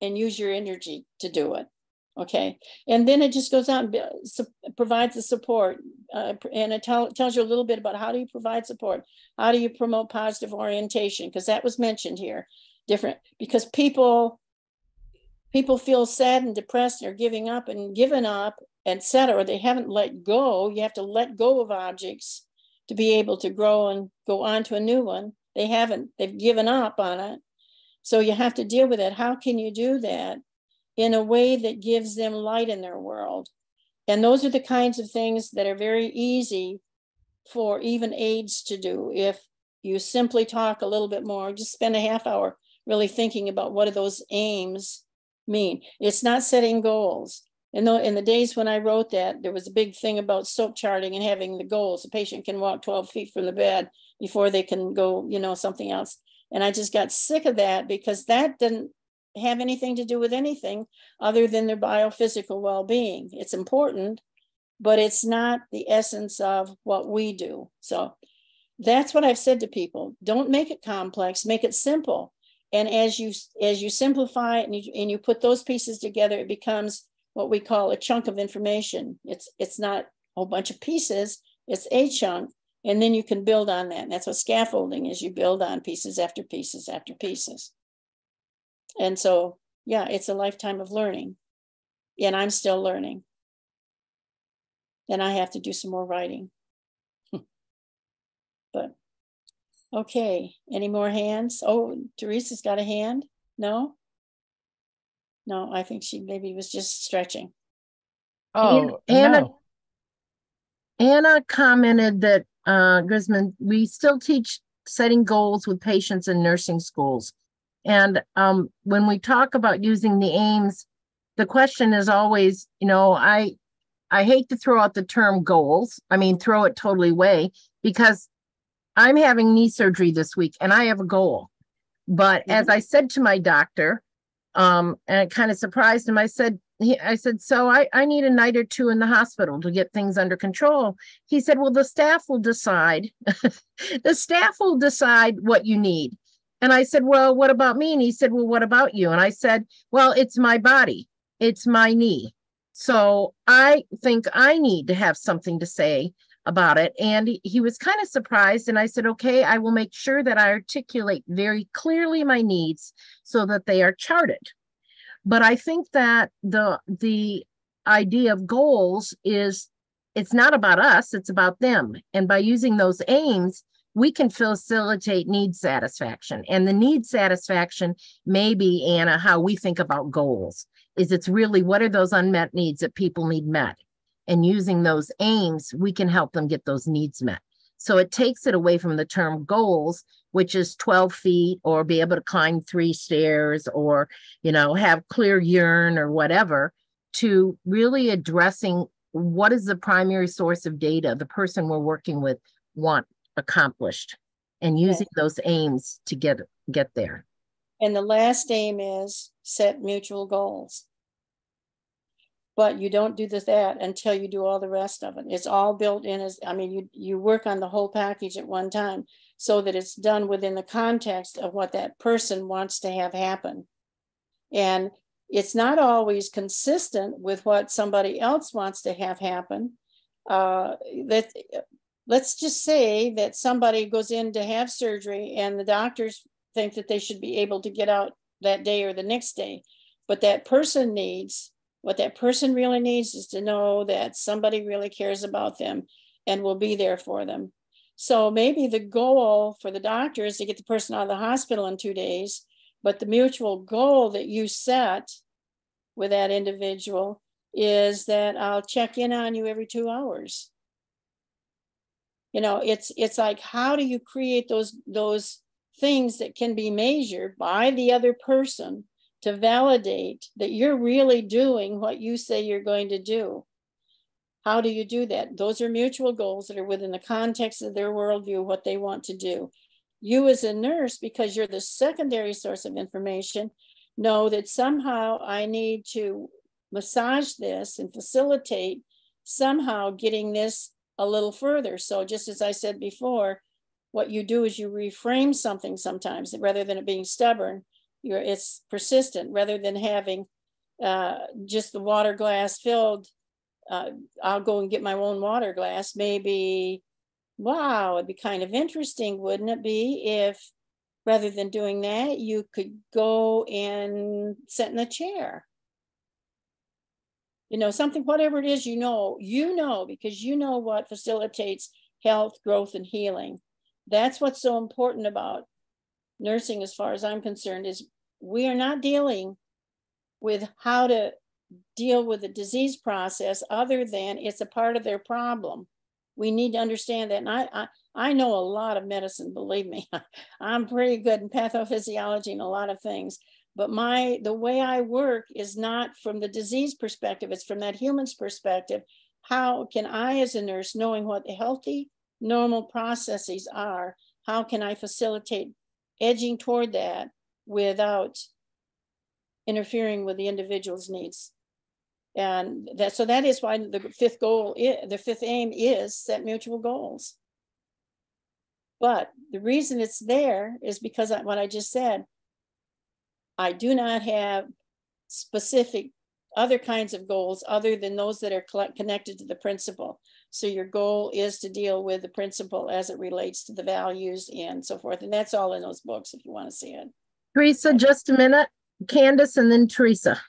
S2: and use your energy to do it. Okay. And then it just goes out and provides the support. And it tells you a little bit about how do you provide support? How do you promote positive orientation? Because that was mentioned here. Different, because people feel sad and depressed or giving up and given up, etc. They haven't let go. You have to let go of objects to be able to grow and go on to a new one. They've given up on it. So you have to deal with it. How can you do that in a way that gives them light in their world? And those are the kinds of things that are very easy for even aides to do. If you simply talk a little bit more, just spend a half hour really thinking about what do those aims mean. It's not setting goals. In the days when I wrote that, there was a big thing about SOAP charting and having the goals. A patient can walk 12 feet from the bed before they can go, something else. And I just got sick of that, because that didn't have anything to do with anything other than their biophysical well-being. It's important, but it's not the essence of what we do. So that's what I've said to people. Don't make it complex, make it simple. And as you simplify it and you put those pieces together, it becomes what we call a chunk of information. It's not a whole bunch of pieces, it's a chunk, and then you can build on that. And that's what scaffolding is. You build on pieces after pieces after pieces. And so, yeah, it's a lifetime of learning, and I'm still learning. And I have to do some more writing. But, okay, any more hands? Oh, Teresa's got a hand? No? No, I think she maybe was just stretching.
S1: Oh,
S4: no.
S1: Anna commented that, Grisman, we still teach setting goals with patients in nursing schools. And when we talk about using the aims, the question is always, I hate to throw out the term goals. I mean, throw it totally away, because I'm having knee surgery this week and I have a goal. But as I said to my doctor, and it kind of surprised him, I said, so I need a night or two in the hospital to get things under control. He said, well, the staff will decide. The staff will decide what you need. And I said, well, what about me? And he said, well, what about you? And I said, well, it's my body. It's my knee. So I think I need to have something to say about it. And he was kind of surprised. And I said, okay, I will make sure that I articulate very clearly my needs so that they are charted. But I think that the idea of goals is, it's not about us, it's about them. And by using those aims, we can facilitate need satisfaction. And the need satisfaction may be, Anna, how we think about goals, is it's really what are those unmet needs that people need met? And using those aims, we can help them get those needs met. So it takes it away from the term goals, which is 12 feet or be able to climb 3 stairs or, have clear urine or whatever, to really addressing what is the primary source of data the person we're working with want accomplished, and using those aims to get there.
S2: And the last aim is set mutual goals. But you don't do that until you do all the rest of it. It's all built in you work on the whole package at one time so that it's done within the context of what that person wants to have happen. And it's not always consistent with what somebody else wants to have happen. Let's just say that somebody goes in to have surgery and the doctors think that they should be able to get out that day or the next day. But what that person really needs is to know that somebody really cares about them and will be there for them. So maybe the goal for the doctor is to get the person out of the hospital in 2 days, but the mutual goal that you set with that individual is that I'll check in on you every 2 hours. It's like, how do you create those things that can be measured by the other person to validate that you're really doing what you say you're going to do? How do you do that? Those are mutual goals that are within the context of their worldview, what they want to do. You as a nurse, because you're the secondary source of information, know that somehow I need to massage this and facilitate somehow getting this a little further. So just as I said before, what you do is you reframe something sometimes, rather than it being stubborn, it's persistent. Rather than having just the water glass filled, I'll go and get my own water glass. Maybe, wow, it'd be kind of interesting, wouldn't it be, if rather than doing that, you could go and sit in a chair. Something, whatever it is, because you know what facilitates health, growth, and healing. That's what's so important about nursing, as far as I'm concerned, is we are not dealing with how to deal with the disease process other than it's a part of their problem. We need to understand that. And I know a lot of medicine, believe me. I'm pretty good in pathophysiology and a lot of things. But the way I work is not from the disease perspective, it's from that human's perspective. How can I, as a nurse, knowing what the healthy, normal processes are, how can I facilitate edging toward that without interfering with the individual's needs? And that is why the fifth aim is set mutual goals. But the reason it's there is because what I just said, I do not have specific other kinds of goals other than those that are connected to the principle. So your goal is to deal with the principle as it relates to the values and so forth. And that's all in those books if you want to see it.
S1: Teresa, just a minute. Candace and then Teresa.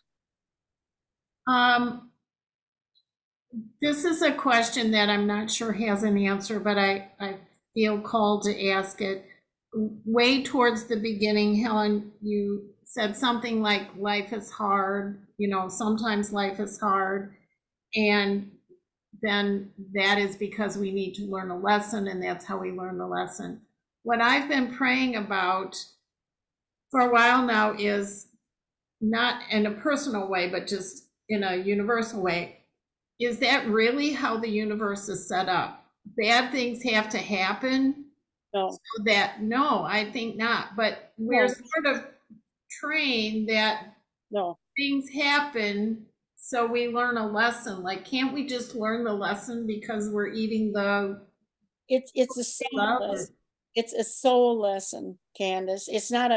S8: This is a question that I'm not sure has an answer, but I feel called to ask it. Way towards the beginning, Helen, you said something like life is hard, sometimes life is hard. And then that is because we need to learn a lesson, and that's how we learn the lesson. What I've been praying about for a while now is not in a personal way, but just in a universal way. Is that really how the universe is set up? Bad things have to happen?
S2: No.
S8: So that, no, I think not. But we're sort of trained that things happen, so we learn a lesson. Like, can't we just learn the lesson because we're eating the...
S2: It's a soul lesson. It's a soul lesson, Candace. It's not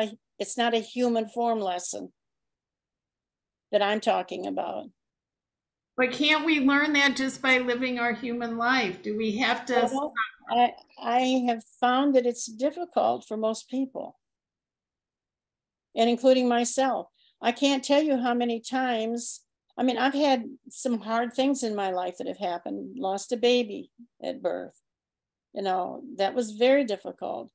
S2: a human form lesson that I'm talking about.
S8: But can't we learn that just by living our human life? Do we have to?
S2: Well, I have found that it's difficult for most people, and including myself. I can't tell you how many times, I've had some hard things in my life that have happened. Lost a baby at birth. That was very difficult.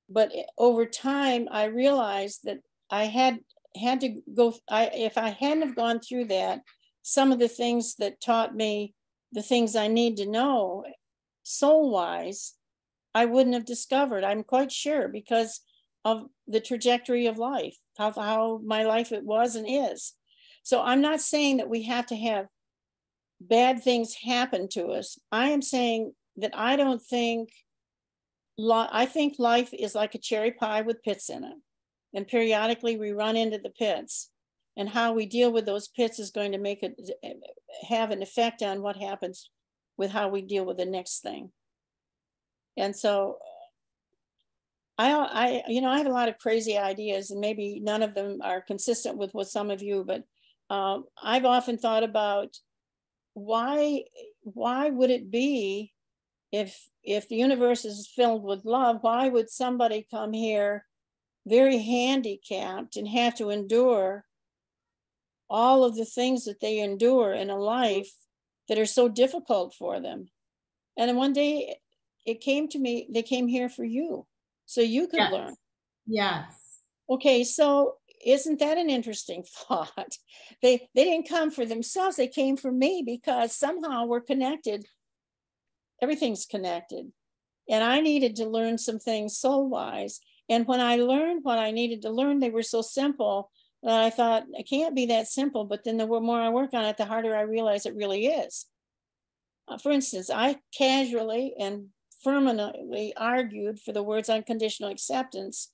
S2: But over time, I realized that I had to go, if I hadn't have gone through that, some of the things that taught me the things I need to know soul-wise, I wouldn't have discovered, I'm quite sure, because of the trajectory of life, how my life it was and is. So I'm not saying that we have to have bad things happen to us. I am saying that I think life is like a cherry pie with pits in it. And periodically we run into the pits. And how we deal with those pits is going to have an effect on what happens with how we deal with the next thing. And so I have a lot of crazy ideas, and maybe none of them are consistent with what some of you, but I've often thought about why would it be if the universe is filled with love, why would somebody come here very handicapped and have to endure all of the things that they endure in a life that are so difficult for them? And then one day it came to me, they came here for you, so you could learn.
S8: Yes.
S2: Okay, so isn't that an interesting thought? They didn't come for themselves, they came for me, because somehow we're connected. Everything's connected. And I needed to learn some things soul-wise. And when I learned what I needed to learn, they were so simple that I thought, it can't be that simple. But then the more I work on it, the harder I realize it really is. For instance, I casually and firmly argued for the words unconditional acceptance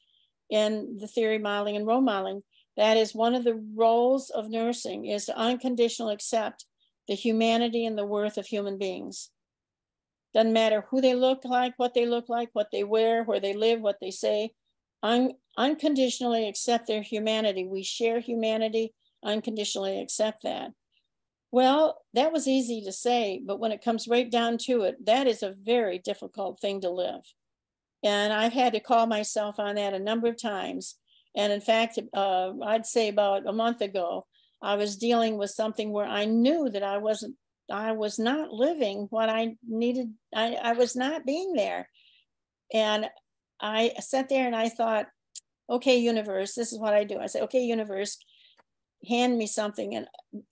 S2: in the theory modeling and role modeling. That is one of the roles of nursing, is to unconditionally accept the humanity and the worth of human beings. Doesn't matter who they look like, what they wear, where they live, what they say. Unconditionally accept their humanity. We share humanity, unconditionally accept that. Well, that was easy to say, but when it comes right down to it, that is a very difficult thing to live. And I've had to call myself on that a number of times. And in fact, I'd say about a month ago, I was dealing with something where I knew that I was not living what I needed. I was not being there. And I sat there and I thought, okay, universe, this is what I do. I say, okay, universe, hand me something. And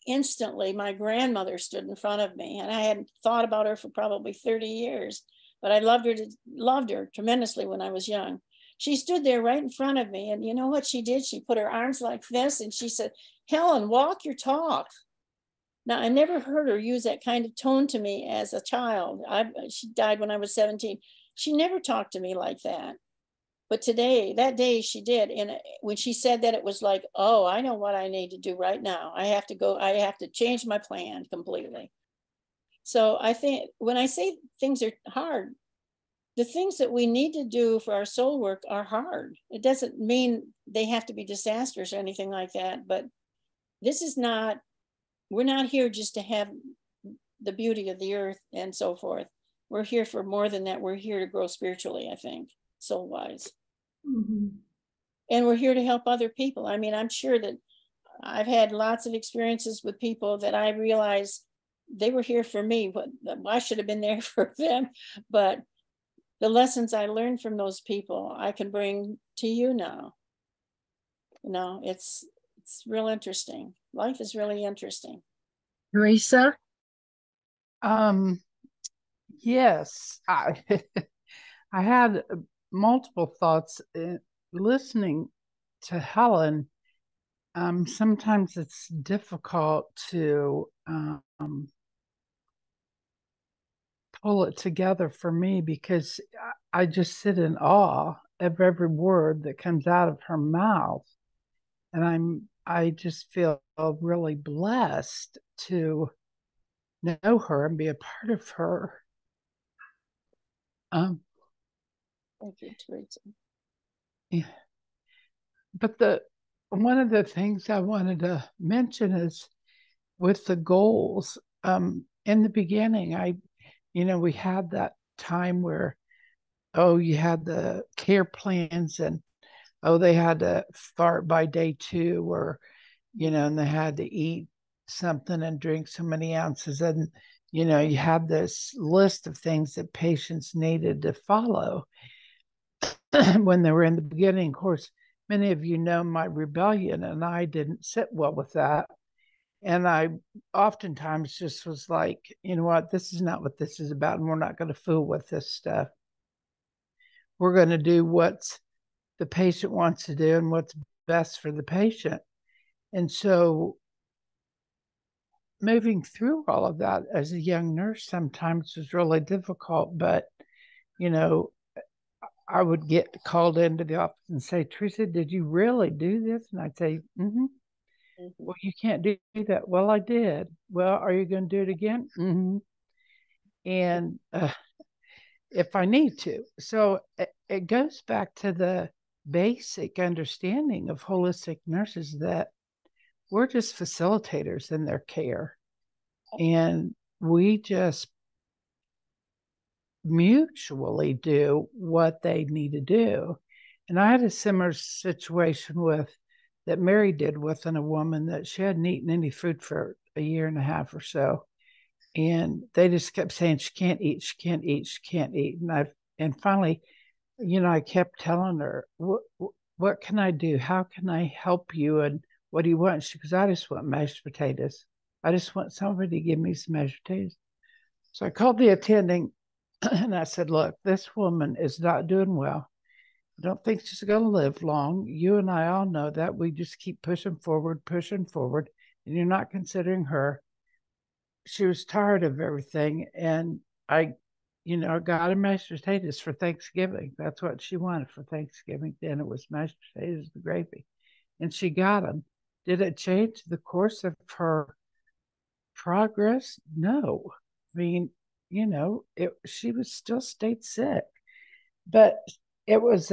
S2: instantly my grandmother stood in front of me, and I hadn't thought about her for probably 30 years, but I loved her tremendously when I was young. She stood there right in front of me, and you know what she did? She put her arms like this and she said, Helen, walk your talk. Now, I never heard her use that kind of tone to me as a child. She died when I was 17. She never talked to me like that. But that day she did. And when she said that, it was like, oh, I know what I need to do right now. I have to change my plan completely. So I think when I say things are hard, the things that we need to do for our soul work are hard. It doesn't mean they have to be disastrous or anything like that. But we're not here just to have the beauty of the earth and so forth. We're here for more than that. We're here to grow spiritually, I think, soul wise. Mm-hmm. And we're here to help other people. I mean, I'm sure that I've had lots of experiences with people that I realize they were here for me, but I should have been there for them. But the lessons I learned from those people, I can bring to you now. You know, it's real interesting. Life is really interesting.
S1: Teresa?
S9: Yes, I had multiple thoughts listening to Helen. Sometimes it's difficult to pull it together for me because I just sit in awe of every word that comes out of her mouth. And I just feel really blessed to know her and be a part of her.
S2: Thank you, Teresa.
S9: Yeah. But one of the things I wanted to mention is with the goals. In the beginning, we had that time where, you had the care plans and, they had to start by day 2 or, and they had to eat something and drink so many ounces. And, you had this list of things that patients needed to follow when they were in the beginning. Of course, many of you know my rebellion, and I didn't sit well with that. And I oftentimes just was like, you know what, this is not what this is about, and we're not going to fool with this stuff. We're going to do what the patient wants to do and what's best for the patient. And so moving through all of that as a young nurse sometimes was really difficult, but, I would get called into the office and say, Teresa, did you really do this? And I'd say, mm-hmm. Well, you can't do that. Well, I did. Well, are you going to do it again? Mm-hmm. And if I need to. So it goes back to the basic understanding of holistic nurses that we're just facilitators in their care. And we just mutually do what they need to do. And I had a similar situation that Mary did with a woman that she hadn't eaten any food for a year and a half or so. And they just kept saying, she can't eat, she can't eat, she can't eat. And finally, I kept telling her, what can I do? How can I help you? And what do you want? She goes, I just want mashed potatoes. I just want somebody to give me some mashed potatoes. So I called the attending and I said, look, this woman is not doing well. I don't think she's going to live long. You and I all know that. We just keep pushing forward, and you're not considering her. She was tired of everything. And I got her mashed potatoes for Thanksgiving. That's what she wanted for Thanksgiving. Then it was mashed potatoes with gravy. And she got them. Did it change the course of her progress? No. I mean, she was still stayed sick, but it was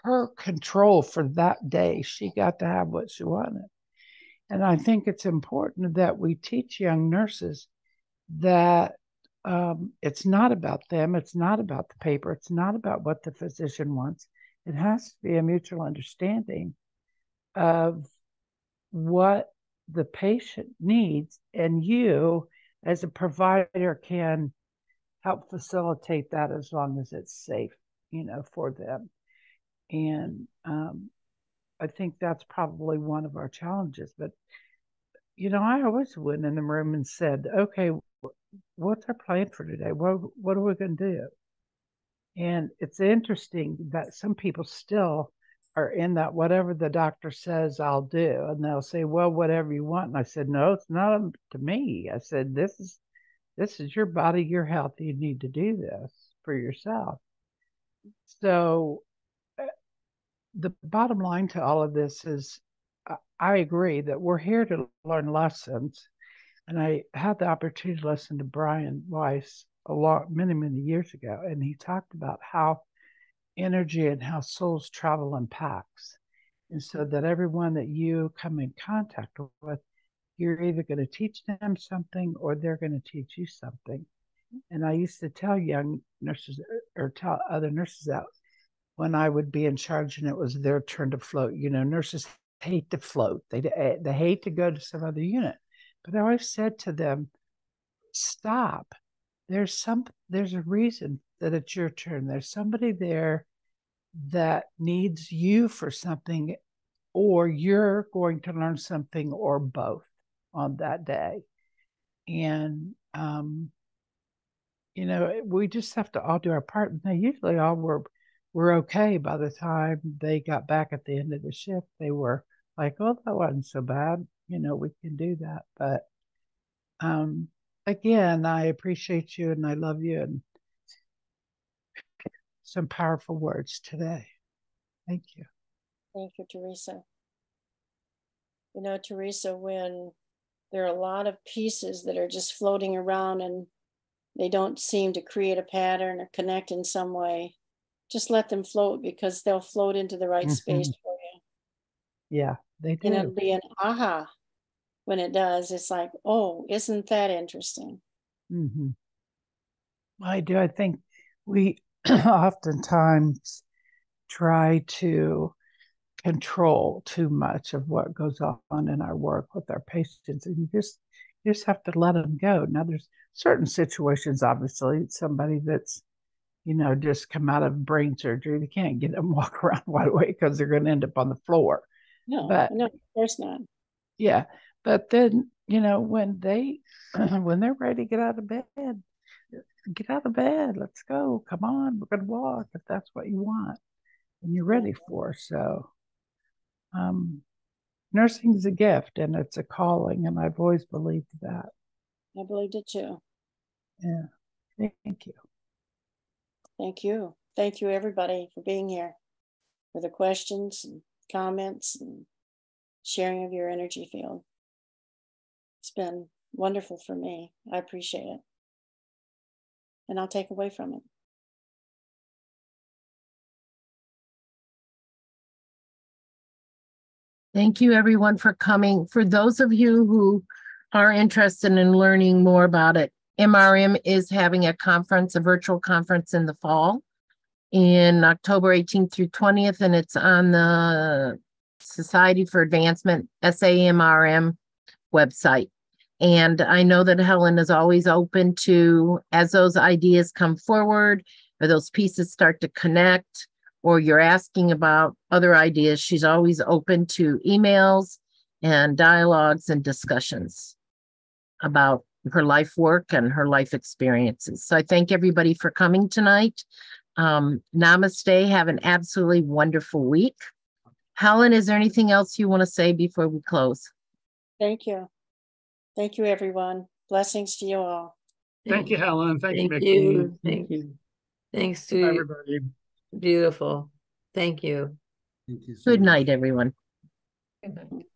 S9: her control for that day. She got to have what she wanted. And I think it's important that we teach young nurses that it's not about them. It's not about the paper. It's not about what the physician wants. It has to be a mutual understanding of what the patient needs, and you as a provider can help facilitate that as long as it's safe, for them. And I think that's probably one of our challenges. But, you know, I always went in the room and said, okay, what's our plan for today? What are we going to do? And it's interesting that some people still are in that whatever the doctor says, I'll do. And they'll say, well, whatever you want. And I said, no, it's not up to me. I said, this is your body, your health. You need to do this for yourself. So the bottom line to all of this is I agree that we're here to learn lessons. And I had the opportunity to listen to Brian Weiss many years ago. And he talked about how energy and how souls travel in packs. And so that everyone that you come in contact with, you're either going to teach them something or they're going to teach you something. And I used to tell young nurses or tell other nurses that when I would be in charge and it was their turn to float. You know, nurses hate to float. They hate to go to some other unit. But I always said to them, stop. There's a reason that it's your turn. There's somebody there that needs you for something, or you're going to learn something, or both on that day. And you know, we just have to all do our part. And they usually all were okay by the time they got back at the end of the shift. They were like, oh, that wasn't so bad. You know, we can do that. But again, I appreciate you and I love you, and some powerful words today. Thank you.
S2: Thank you, Teresa. You know, Teresa, when there are a lot of pieces that are just floating around and they don't seem to create a pattern or connect in some way, just let them float, because they'll float into the right space for you.
S9: Yeah, they do.
S2: And it'll be an aha when it does. It's like, oh, isn't that interesting?
S9: Mm-hmm. I do. I think we oftentimes try to control too much of what goes on in our work with our patients, and you just have to let them go. Now, there's certain situations, obviously, somebody that's, you know, just come out of brain surgery, they can't get them walk around right away because they're going to end up on the floor.
S2: No, of course not.
S9: Yeah, but then, you know, when when they're ready to get out of bed, let's go, come on, we're going to walk if that's what you want and you're ready for. So nursing is a gift and it's a calling, and I've always believed that.
S2: I believed it too.
S9: Yeah, thank you.
S2: Thank you. Thank you, everybody, for being here, for the questions and comments and sharing of your energy field. It's been wonderful for me. I appreciate it. And I'll take away from it.
S1: Thank you, everyone, for coming. For those of you who are interested in learning more about it, MRM is having a conference, a virtual conference in the fall in October 18th through 20th, and it's on the Society for Advancement, SAMRM website. And I know that Helen is always open to, as those ideas come forward or those pieces start to connect, or you're asking about other ideas, she's always open to emails and dialogues and discussions about her life work and her life experiences. So I thank everybody for coming tonight. Namaste. Have an absolutely wonderful week. Helen, is there anything else you want to say before we close?
S2: Thank you. Thank you, everyone. Blessings to you all.
S7: Thank you, Helen. Thank you, Mickey.
S6: You. Thank you. Thanks to
S7: everybody.
S6: Beautiful. Thank you.
S7: Thank you so
S1: Good
S7: much.
S1: night, everyone.
S3: Good night.